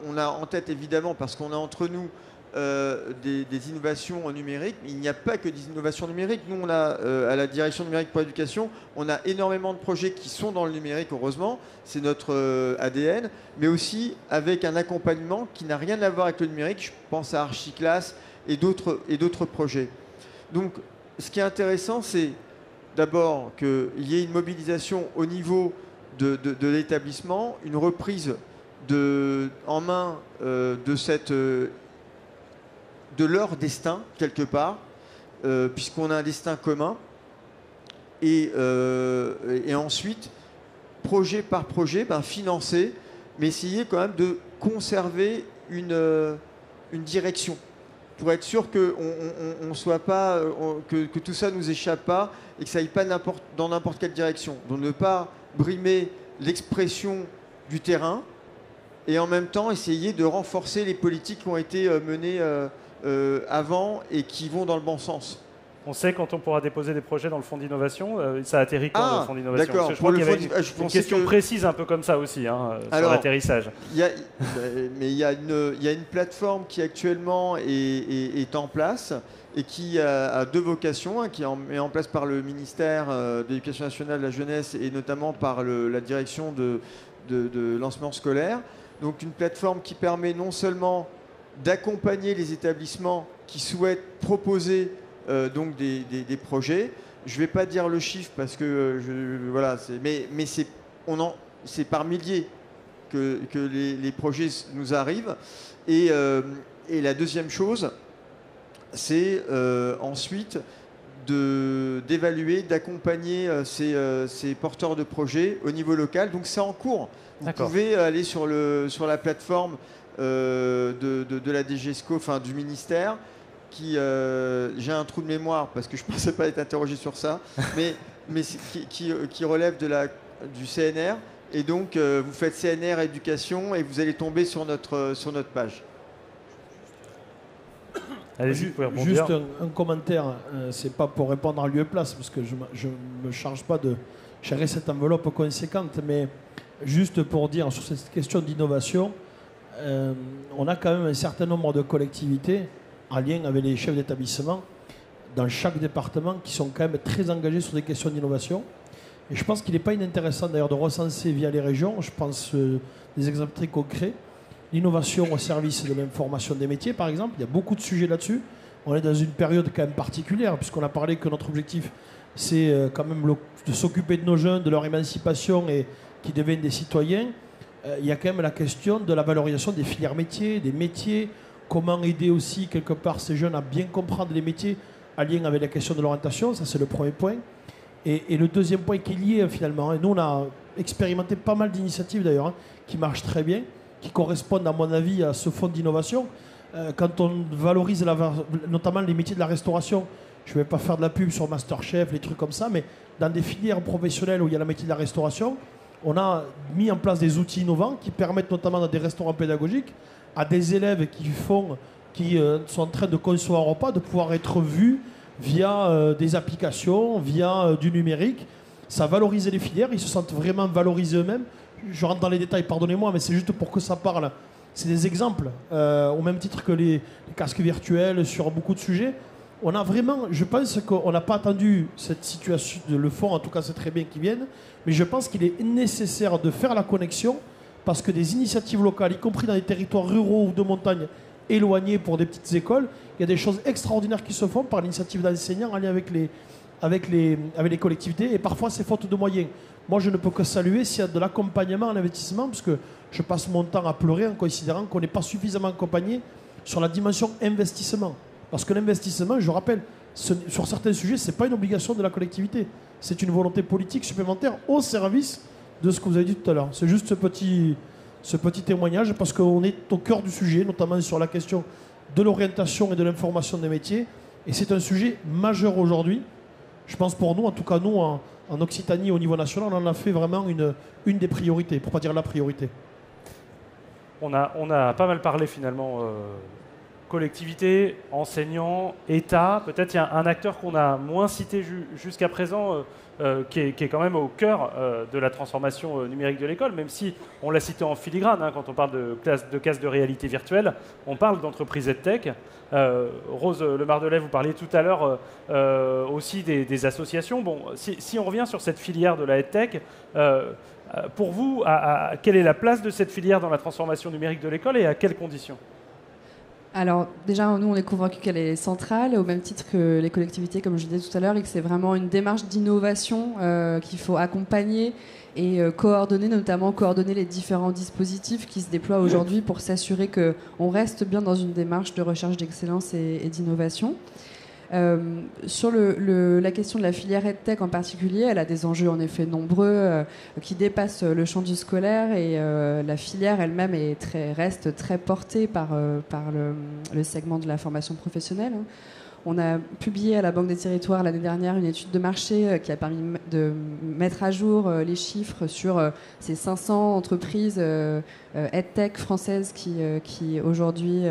on a en tête évidemment, parce qu'on a entre nous des innovations numériques, mais il n'y a pas que des innovations numériques. Nous, on a à la direction numérique pour l'éducation, on a énormément de projets qui sont dans le numérique, heureusement, c'est notre ADN, mais aussi avec un accompagnement qui n'a rien à voir avec le numérique. Je pense à Archiclass et d'autres projets. Donc, ce qui est intéressant, c'est d'abord qu'il y ait une mobilisation au niveau de l'établissement, une reprise en main de leur destin, quelque part, puisqu'on a un destin commun. Et ensuite, projet par projet, financer, mais essayer quand même de conserver une direction, pour être sûr que tout ça ne nous échappe pas et que ça aille pas dans n'importe quelle direction. Donc ne pas brimer l'expression du terrain et en même temps essayer de renforcer les politiques qui ont été menées avant et qui vont dans le bon sens. on sait quand on pourra déposer des projets dans le fonds d'innovation. Ça atterrit quand le fonds d'innovation? D'accord. Je crois qu'il y avait une question précise un peu comme ça aussi, sur l'atterrissage. Mais il y a une plateforme qui actuellement est en place et qui a deux vocations, qui est mis en place par le ministère de l'Éducation nationale, de la jeunesse et notamment par la direction de l'enseignement scolaire. Donc une plateforme qui permet non seulement d'accompagner les établissements qui souhaitent proposer donc des projets. Je ne vais pas dire le chiffre parce que mais c'est par milliers que les projets nous arrivent. Et la deuxième chose, c'est ensuite d'évaluer, d'accompagner ces porteurs de projets au niveau local. Donc c'est en cours. Vous pouvez aller sur la plateforme de la DGESCO, enfin du ministère, j'ai un trou de mémoire parce que je ne pensais pas être interrogé sur ça, mais qui relève du CNR. Et donc vous faites CNR éducation et vous allez tomber sur notre page. Allez-y, vous pouvez rebondir. Juste un commentaire, c'est pas pour répondre à lieu et place, parce que je me charge pas de gérer cette enveloppe conséquente, mais juste pour dire sur cette question d'innovation, on a quand même un certain nombre de collectivités en lien avec les chefs d'établissement dans chaque département qui sont quand même très engagés sur des questions d'innovation. Et je pense qu'il n'est pas inintéressant d'ailleurs de recenser via les régions, je pense des exemples très concrets, l'innovation au service de l'information des métiers par exemple, il y a beaucoup de sujets là-dessus. On est dans une période quand même particulière puisqu'on a parlé que notre objectif c'est quand même de s'occuper de nos jeunes, de leur émancipation et qui deviennent des citoyens. Il y a quand même la question de la valorisation des filières métiers, des métiers, comment aider aussi quelque part ces jeunes à bien comprendre les métiers en lien avec la question de l'orientation, ça c'est le premier point. Et le deuxième point qui est lié finalement, et nous on a expérimenté pas mal d'initiatives d'ailleurs, qui marchent très bien, qui correspondent à mon avis à ce fonds d'innovation. Quand on valorise notamment les métiers de la restauration, je ne vais pas faire de la pub sur Masterchef, les trucs comme ça, mais dans des filières professionnelles où il y a le métier de la restauration, on a mis en place des outils innovants qui permettent notamment dans des restaurants pédagogiques à des élèves qui sont en train de concevoir un repas de pouvoir être vus via des applications, via du numérique. Ça valorise les filières, ils se sentent vraiment valorisés eux-mêmes. Je rentre dans les détails, pardonnez-moi, mais c'est juste pour que ça parle. C'est des exemples, au même titre que les casques virtuels sur beaucoup de sujets. On a vraiment, je pense qu'on n'a pas attendu cette situation, le fond en tout cas c'est très bien qu'ils viennent, mais je pense qu'il est nécessaire de faire la connexion parce que des initiatives locales, y compris dans les territoires ruraux ou de montagne éloignés pour des petites écoles, il y a des choses extraordinaires qui se font par l'initiative d'enseignants en lien avec les collectivités et parfois c'est faute de moyens. Moi je ne peux que saluer s'il y a de l'accompagnement en investissement parce que je passe mon temps à pleurer en considérant qu'on n'est pas suffisamment accompagné sur la dimension investissement. Parce que l'investissement, je rappelle, sur certains sujets, ce n'est pas une obligation de la collectivité. C'est une volonté politique supplémentaire au service de ce que vous avez dit tout à l'heure. C'est juste ce petit témoignage parce qu'on est au cœur du sujet, notamment sur la question de l'orientation et de l'information des métiers. Et c'est un sujet majeur aujourd'hui. Je pense pour nous, en tout cas nous, en Occitanie, au niveau national, on en a fait vraiment une des priorités, pour ne pas dire la priorité. On a pas mal parlé finalement collectivité, enseignants, État. Peut-être il y a un acteur qu'on a moins cité jusqu'à présent, qui est quand même au cœur de la transformation numérique de l'école, même si on l'a cité en filigrane, quand on parle de cases de réalité virtuelle, on parle d'entreprises EdTech. Rose Lemardelet, vous parliez tout à l'heure aussi des associations. Bon, si on revient sur cette filière de la EdTech, pour vous, quelle est la place de cette filière dans la transformation numérique de l'école et à quelles conditions ? Alors déjà, nous, on est convaincus qu'elle est centrale, au même titre que les collectivités, comme je disais tout à l'heure, et que c'est vraiment une démarche d'innovation qu'il faut accompagner et coordonner, notamment coordonner les différents dispositifs qui se déploient aujourd'hui pour s'assurer qu'on reste bien dans une démarche de recherche d'excellence et d'innovation. Sur la question de la filière EdTech en particulier, elle a des enjeux en effet nombreux qui dépassent le champ du scolaire et la filière elle-même reste très portée par le segment de la formation professionnelle. On a publié à la Banque des Territoires l'année dernière une étude de marché qui a permis de mettre à jour les chiffres sur ces 500 entreprises EdTech françaises qui aujourd'hui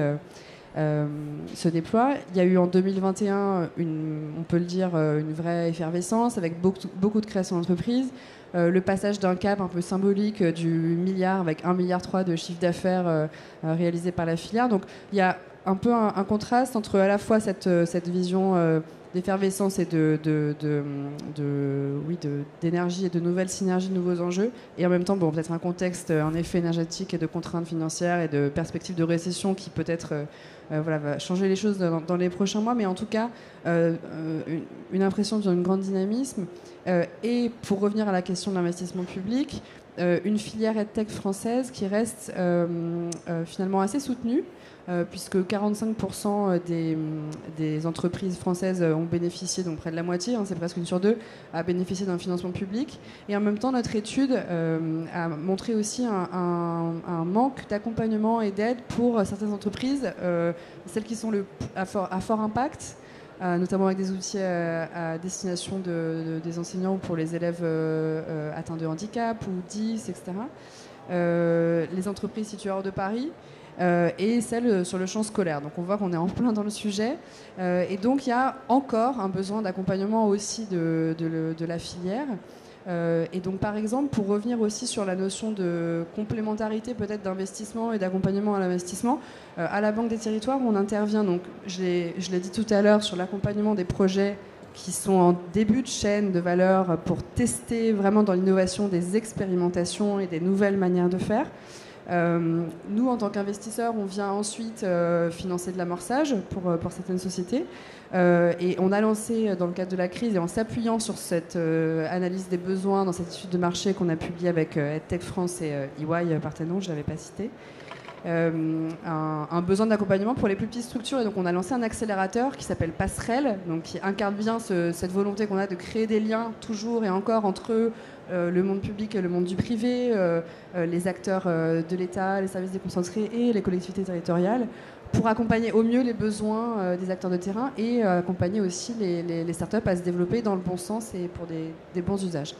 se déploie. Il y a eu en 2021, on peut le dire, une vraie effervescence avec beaucoup de création d'entreprises. Le passage d'un cap un peu symbolique du milliard avec 1,3 milliard de chiffre d'affaires réalisé par la filière. Donc il y a un peu un contraste entre à la fois cette vision d'effervescence et d'énergie et de nouvelles synergies, de nouveaux enjeux, et en même temps peut-être un contexte en effet énergétique et de contraintes financières et de perspectives de récession qui peut-être va changer les choses dans les prochains mois, mais en tout cas une impression d'un grand dynamisme. Et pour revenir à la question de l'investissement public, une filière EdTech française qui reste finalement assez soutenue, puisque 45% des entreprises françaises ont bénéficié, donc près de la moitié, c'est presque 1 sur 2, a bénéficié d'un financement public. Et en même temps, notre étude a montré aussi un manque d'accompagnement et d'aide pour certaines entreprises, celles qui sont à fort impact, notamment avec des outils à destination des enseignants ou pour les élèves atteints de handicap ou 10, etc. Les entreprises situées hors de Paris, et celles sur le champ scolaire. Donc on voit qu'on est en plein dans le sujet. Et donc il y a encore un besoin d'accompagnement aussi de la filière. Et donc par exemple, pour revenir aussi sur la notion de complémentarité peut-être d'investissement et d'accompagnement à l'investissement, à la Banque des Territoires, on intervient, donc je l'ai dit tout à l'heure, sur l'accompagnement des projets qui sont en début de chaîne de valeur pour tester vraiment dans l'innovation des expérimentations et des nouvelles manières de faire. Nous, en tant qu'investisseurs, on vient ensuite financer de l'amorçage pour certaines sociétés. Et on a lancé, dans le cadre de la crise, et en s'appuyant sur cette analyse des besoins dans cette étude de marché qu'on a publiée avec EdTech France et EY Parthenon, je ne l'avais pas cité, un besoin d'accompagnement pour les plus petites structures. Et donc on a lancé un accélérateur qui s'appelle Passerelle, donc qui incarne bien cette volonté qu'on a de créer des liens toujours et encore entre le monde public et le monde du privé, les acteurs de l'État, les services déconcentrés et les collectivités territoriales, pour accompagner au mieux les besoins des acteurs de terrain et accompagner aussi les startups à se développer dans le bon sens et pour des bons usages.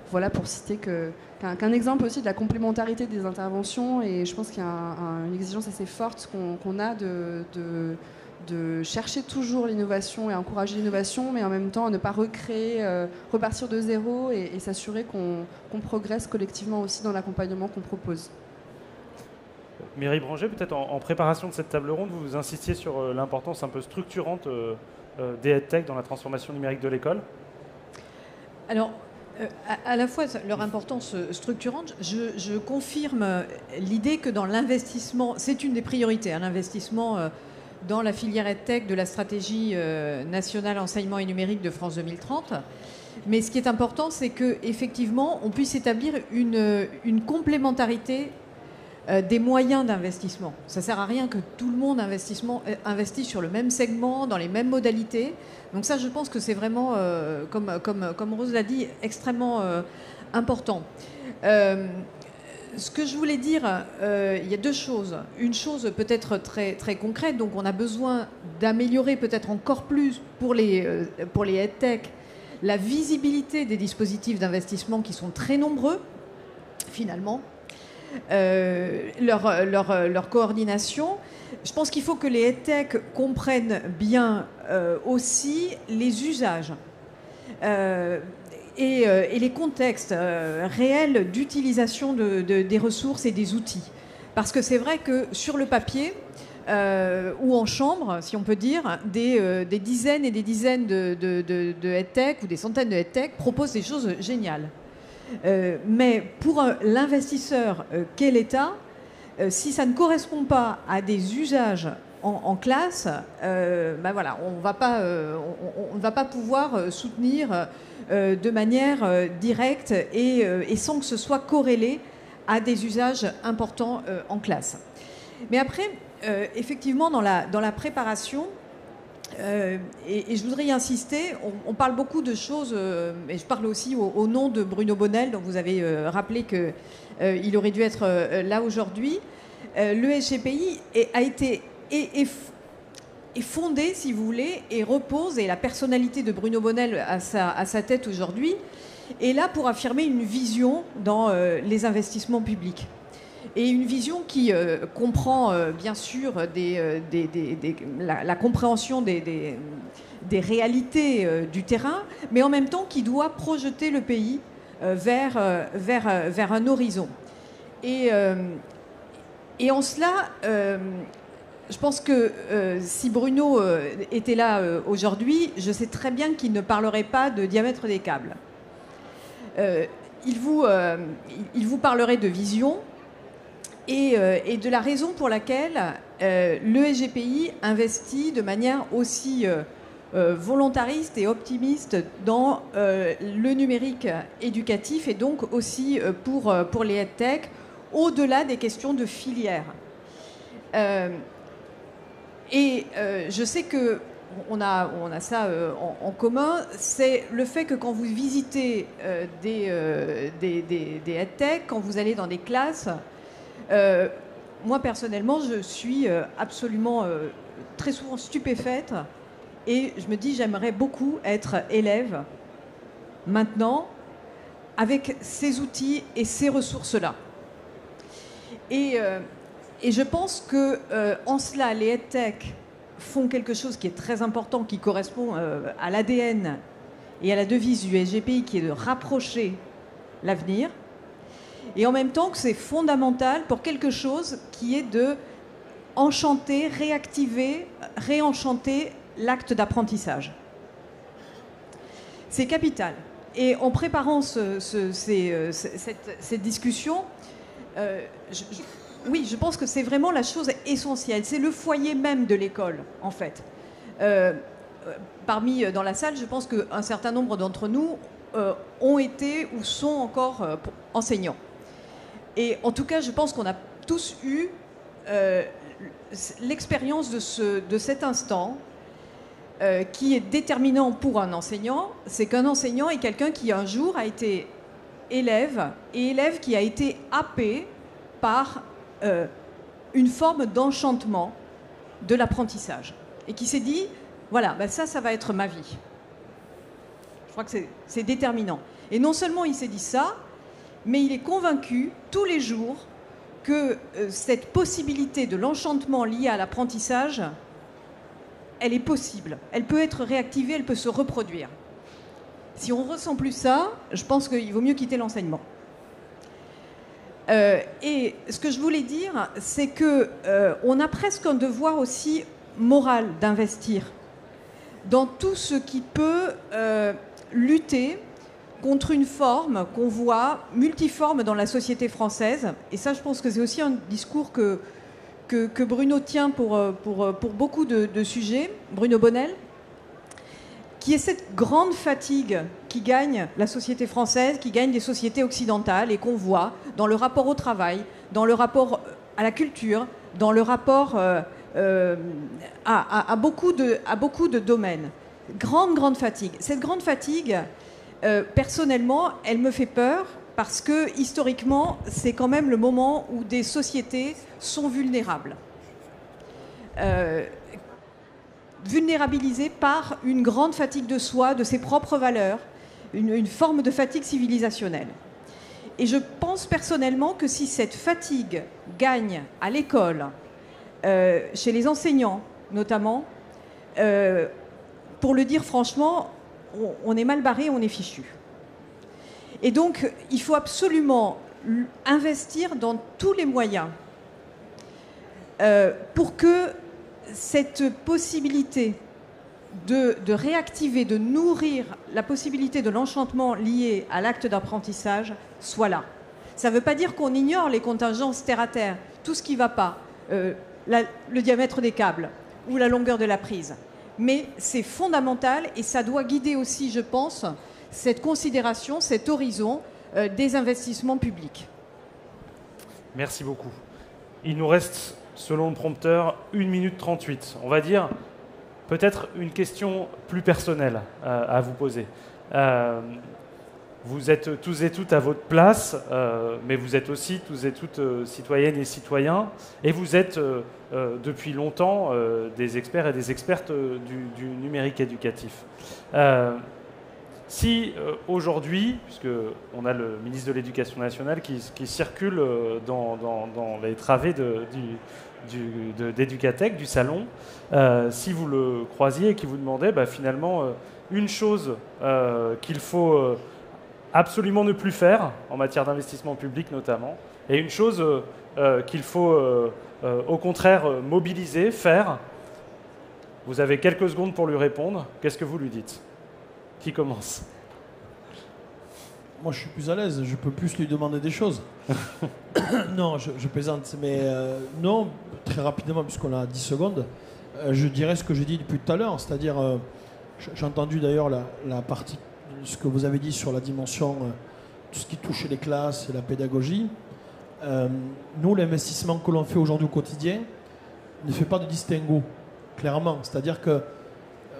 Voilà, pour citer qu'un exemple aussi de la complémentarité des interventions, et je pense qu'il y a une exigence assez forte qu'on a de chercher toujours l'innovation et encourager l'innovation, mais en même temps à ne pas recréer, repartir de zéro et s'assurer qu'on progresse collectivement aussi dans l'accompagnement qu'on propose. Mireille Branger, peut-être en préparation de cette table ronde, vous insistiez sur l'importance un peu structurante des EdTech dans la transformation numérique de l'école. Alors, à la fois leur importance structurante, je confirme l'idée que dans l'investissement, c'est une des priorités, l'investissement dans la filière EdTech de la stratégie nationale enseignement et numérique de France 2030. Mais ce qui est important, c'est qu'effectivement, on puisse établir une complémentarité des moyens d'investissement. Ça ne sert à rien que tout le monde investisse sur le même segment, dans les mêmes modalités. Donc ça, je pense que c'est vraiment, comme Rose l'a dit, extrêmement important. Ce que je voulais dire, il y a deux choses. Une chose peut-être très, très concrète, donc on a besoin d'améliorer peut-être encore plus pour les EdTech la visibilité des dispositifs d'investissement qui sont très nombreux, finalement. Leur coordination. Je pense qu'il faut que les EdTech comprennent bien aussi les usages et les contextes réels d'utilisation des ressources et des outils. Parce que c'est vrai que sur le papier, ou en chambre, si on peut dire, des dizaines et des dizaines de EdTech ou des centaines de EdTech proposent des choses géniales. Mais pour l'investisseur qu'est l'État, si ça ne correspond pas à des usages en classe, voilà, on ne va pas pouvoir soutenir de manière directe et sans que ce soit corrélé à des usages importants en classe. Mais après, effectivement, dans la préparation, et je voudrais y insister, on parle beaucoup de choses, et je parle aussi au nom de Bruno Bonnel, dont vous avez rappelé qu'il aurait dû être là aujourd'hui. Le SGPI est fondé, si vous voulez, et repose, et la personnalité de Bruno Bonnel à sa tête aujourd'hui, est là pour affirmer une vision dans les investissements publics. Et une vision qui comprend bien sûr la compréhension des réalités du terrain, mais en même temps qui doit projeter le pays vers un horizon. Et en cela, je pense que si Bruno était là aujourd'hui, je sais très bien qu'il ne parlerait pas de diamètre des câbles. Il vous parlerait de vision et de la raison pour laquelle le SGPI investit de manière aussi volontariste et optimiste dans le numérique éducatif et donc aussi pour les EdTech, au-delà des questions de filière. Je sais que on a ça en commun, c'est le fait que quand vous visitez des EdTech, quand vous allez dans des classes, moi personnellement, je suis absolument très souvent stupéfaite et je me dis j'aimerais beaucoup être élève maintenant avec ces outils et ces ressources-là. Et je pense que en cela, les EdTech font quelque chose qui est très important, qui correspond à l'ADN et à la devise du SGPI, qui est de rapprocher l'avenir. Et en même temps que c'est fondamental pour quelque chose qui est de enchanter, réactiver, réenchanter l'acte d'apprentissage. C'est capital. Et en préparant cette discussion, oui, je pense que c'est vraiment la chose essentielle. C'est le foyer même de l'école, en fait. Dans la salle, je pense qu'un certain nombre d'entre nous ont été ou sont encore enseignants. Et en tout cas, je pense qu'on a tous eu l'expérience de cet instant qui est déterminant pour un enseignant. C'est qu'un enseignant est quelqu'un qui un jour a été élève, et élève qui a été happé par une forme d'enchantement de l'apprentissage et qui s'est dit, voilà, ben ça va être ma vie. Je crois que c'est déterminant. Et non seulement il s'est dit ça, mais il est convaincu tous les jours que cette possibilité de l'enchantement lié à l'apprentissage, elle est possible. Elle peut être réactivée, elle peut se reproduire. Si on ne ressent plus ça, je pense qu'il vaut mieux quitter l'enseignement. Et ce que je voulais dire, c'est qu'on a presque un devoir aussi moral d'investir dans tout ce qui peut lutter contre une forme qu'on voit multiforme dans la société française. Et ça, je pense que c'est aussi un discours que Bruno tient pour beaucoup de sujets, Bruno Bonnel, qui est cette grande fatigue qui gagne la société française, qui gagne les sociétés occidentales et qu'on voit dans le rapport au travail, dans le rapport à la culture, dans le rapport à beaucoup de domaines. Grande fatigue. Cette grande fatigue, personnellement, elle me fait peur parce que, historiquement, c'est quand même le moment où des sociétés sont vulnérables. Vulnérabilisées par une grande fatigue de soi, de ses propres valeurs, une forme de fatigue civilisationnelle. Et je pense personnellement que si cette fatigue gagne à l'école, chez les enseignants notamment, pour le dire franchement, on est mal barré, on est fichu. Et donc, il faut absolument investir dans tous les moyens pour que cette possibilité de réactiver, de nourrir la possibilité de l'enchantement lié à l'acte d'apprentissage soit là. Ça ne veut pas dire qu'on ignore les contingences terre à terre, tout ce qui ne va pas, le diamètre des câbles ou la longueur de la prise. Mais c'est fondamental et ça doit guider aussi, je pense, cette considération, cet horizon des investissements publics. Merci beaucoup. Il nous reste, selon le prompteur, 1 minute 38. On va dire peut-être une question plus personnelle à vous poser. Vous êtes tous et toutes à votre place, mais vous êtes aussi tous et toutes citoyennes et citoyens, et vous êtes depuis longtemps des experts et des expertes du numérique éducatif. Si aujourd'hui, puisqu'on a le ministre de l'Éducation nationale qui circule dans les travées d'Educatech, du salon, si vous le croisiez et qu'il vous demandait finalement une chose qu'il faut absolument ne plus faire, en matière d'investissement public notamment, et une chose qu'il faut au contraire mobiliser, faire, vous avez quelques secondes pour lui répondre, qu'est-ce que vous lui dites ? Qui commence ? Moi, je suis plus à l'aise, je peux plus lui demander des choses. Non, je plaisante, mais non, très rapidement, puisqu'on a 10 secondes, je dirais ce que j'ai dit depuis tout à l'heure, c'est-à-dire, j'ai entendu d'ailleurs la partie, ce que vous avez dit sur la dimension, tout ce qui touche les classes et la pédagogie. Nous, l'investissement que l'on fait aujourd'hui au quotidien ne fait pas de distinguo, clairement, c'est-à-dire que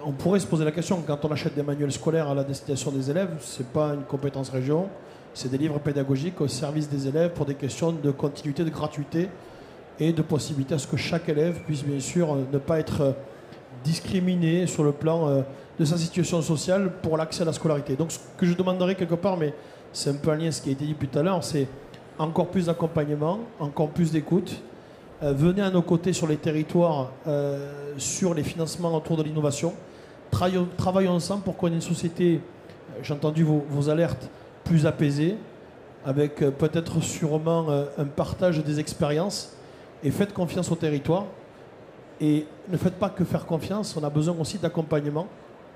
on pourrait se poser la question, quand on achète des manuels scolaires à la destination des élèves, ce n'est pas une compétence région, c'est des livres pédagogiques au service des élèves pour des questions de continuité, de gratuité et de possibilité à ce que chaque élève puisse bien sûr ne pas être discriminé sur le plan de sa situation sociale pour l'accès à la scolarité. Donc ce que je demanderais quelque part, mais c'est un peu un lien à ce qui a été dit depuis tout à l'heure, c'est encore plus d'accompagnement, encore plus d'écoute. Venez à nos côtés sur les territoires, sur les financements autour de l'innovation. Travaillons ensemble pour qu'on ait une société, j'ai entendu vos alertes, plus apaisée, avec peut-être sûrement un partage des expériences. Et faites confiance au territoire. Et ne faites pas que faire confiance, on a besoin aussi d'accompagnement,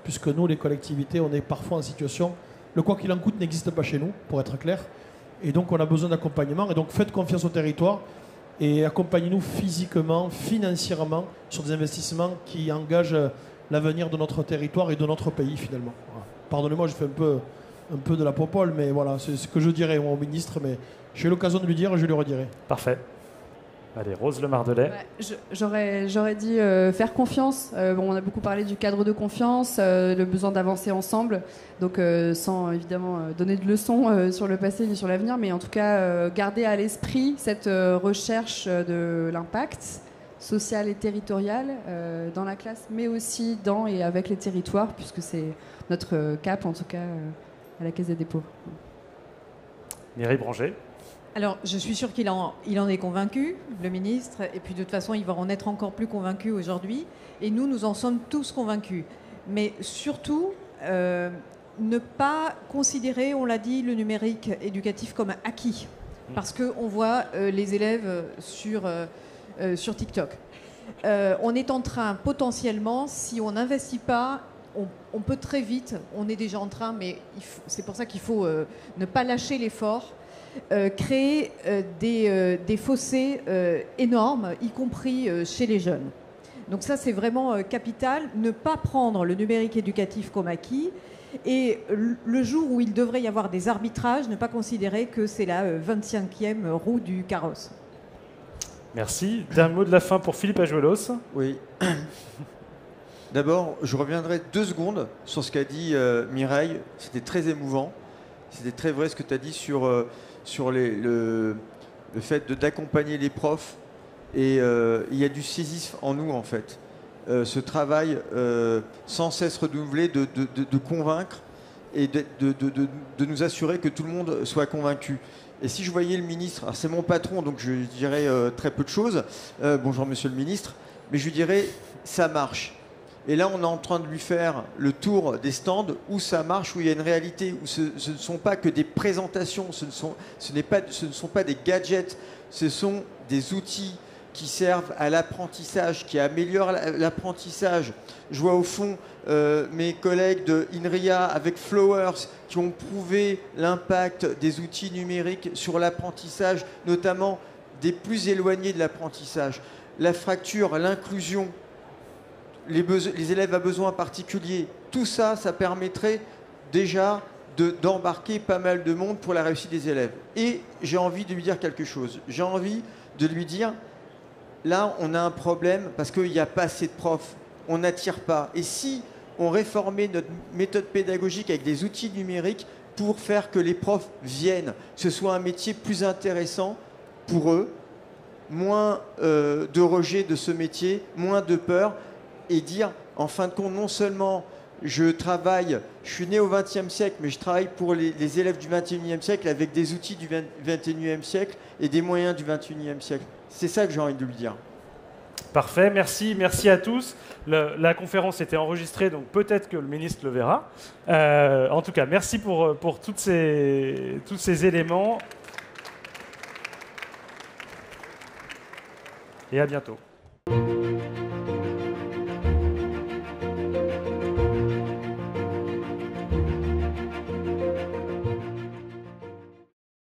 puisque nous, les collectivités, on est parfois en situation... Le quoi qu'il en coûte n'existe pas chez nous, pour être clair. Et donc, on a besoin d'accompagnement. Et donc, faites confiance au territoire et accompagnez-nous physiquement, financièrement, sur des investissements qui engagent l'avenir de notre territoire et de notre pays, finalement. Voilà. Pardonnez-moi, je fais un peu de la popole, mais voilà, c'est ce que je dirais au ministre, mais j'ai eu l'occasion de lui dire et je lui redirai. Parfait. Allez, Rose Le Mardelet. J'aurais dit faire confiance. On a beaucoup parlé du cadre de confiance, le besoin d'avancer ensemble, donc sans évidemment donner de leçons sur le passé ni sur l'avenir, mais en tout cas garder à l'esprit cette recherche de l'impact social et territorial dans la classe, mais aussi dans et avec les territoires, puisque c'est notre cap, en tout cas, à la Caisse des dépôts. Mireille Branger. Alors, je suis sûre qu'il en est convaincu, le ministre, et puis de toute façon, il va en être encore plus convaincu aujourd'hui. Et nous en sommes tous convaincus. Mais surtout, ne pas considérer, on l'a dit, le numérique éducatif comme acquis. Parce qu'on voit les élèves sur TikTok. On est en train, potentiellement, si on n'investit pas, on peut très vite, on est déjà en train, mais c'est pour ça qu'il faut ne pas lâcher l'effort, créer des fossés énormes, y compris chez les jeunes. Donc ça, c'est vraiment capital. Ne pas prendre le numérique éducatif comme acquis. Et le jour où il devrait y avoir des arbitrages, ne pas considérer que c'est la 25e roue du carrosse. Merci. D'un mot de la fin pour Philippe Ajuelos. Oui. D'abord, je reviendrai 2 secondes sur ce qu'a dit Mireille. C'était très émouvant. C'était très vrai ce que tu as dit sur le fait d'accompagner les profs. Et il y a du saisisme en nous, en fait. Ce travail sans cesse renouvelé de convaincre et de nous assurer que tout le monde soit convaincu. Et si je voyais le ministre, alors c'est mon patron, donc je dirais très peu de choses. Bonjour monsieur le ministre, mais je lui dirais ça marche. Et là, on est en train de lui faire le tour des stands où ça marche, où il y a une réalité, où ce ne sont pas que des présentations, ce ne sont pas des gadgets, ce sont des outils qui servent à l'apprentissage, qui améliorent l'apprentissage. Je vois au fond mes collègues de INRIA avec Flowers qui ont prouvé l'impact des outils numériques sur l'apprentissage, notamment des plus éloignés de l'apprentissage. La fracture, l'inclusion, les élèves à besoins particuliers, tout ça, ça permettrait déjà d'embarquer pas mal de monde pour la réussite des élèves. Et j'ai envie de lui dire quelque chose. J'ai envie de lui dire, là, on a un problème parce qu'il n'y a pas assez de profs. On n'attire pas. Et si on réformait notre méthode pédagogique avec des outils numériques pour faire que les profs viennent, que ce soit un métier plus intéressant pour eux, moins de rejet de ce métier, moins de peur, et dire, en fin de compte, non seulement je suis né au XXe siècle, mais je travaille pour les élèves du XXIe siècle avec des outils du XXIe siècle et des moyens du XXIe siècle. C'est ça que j'ai envie de lui dire. Parfait, merci à tous. La conférence était enregistrée, donc peut-être que le ministre le verra. En tout cas, merci pour tous ces éléments. Et à bientôt.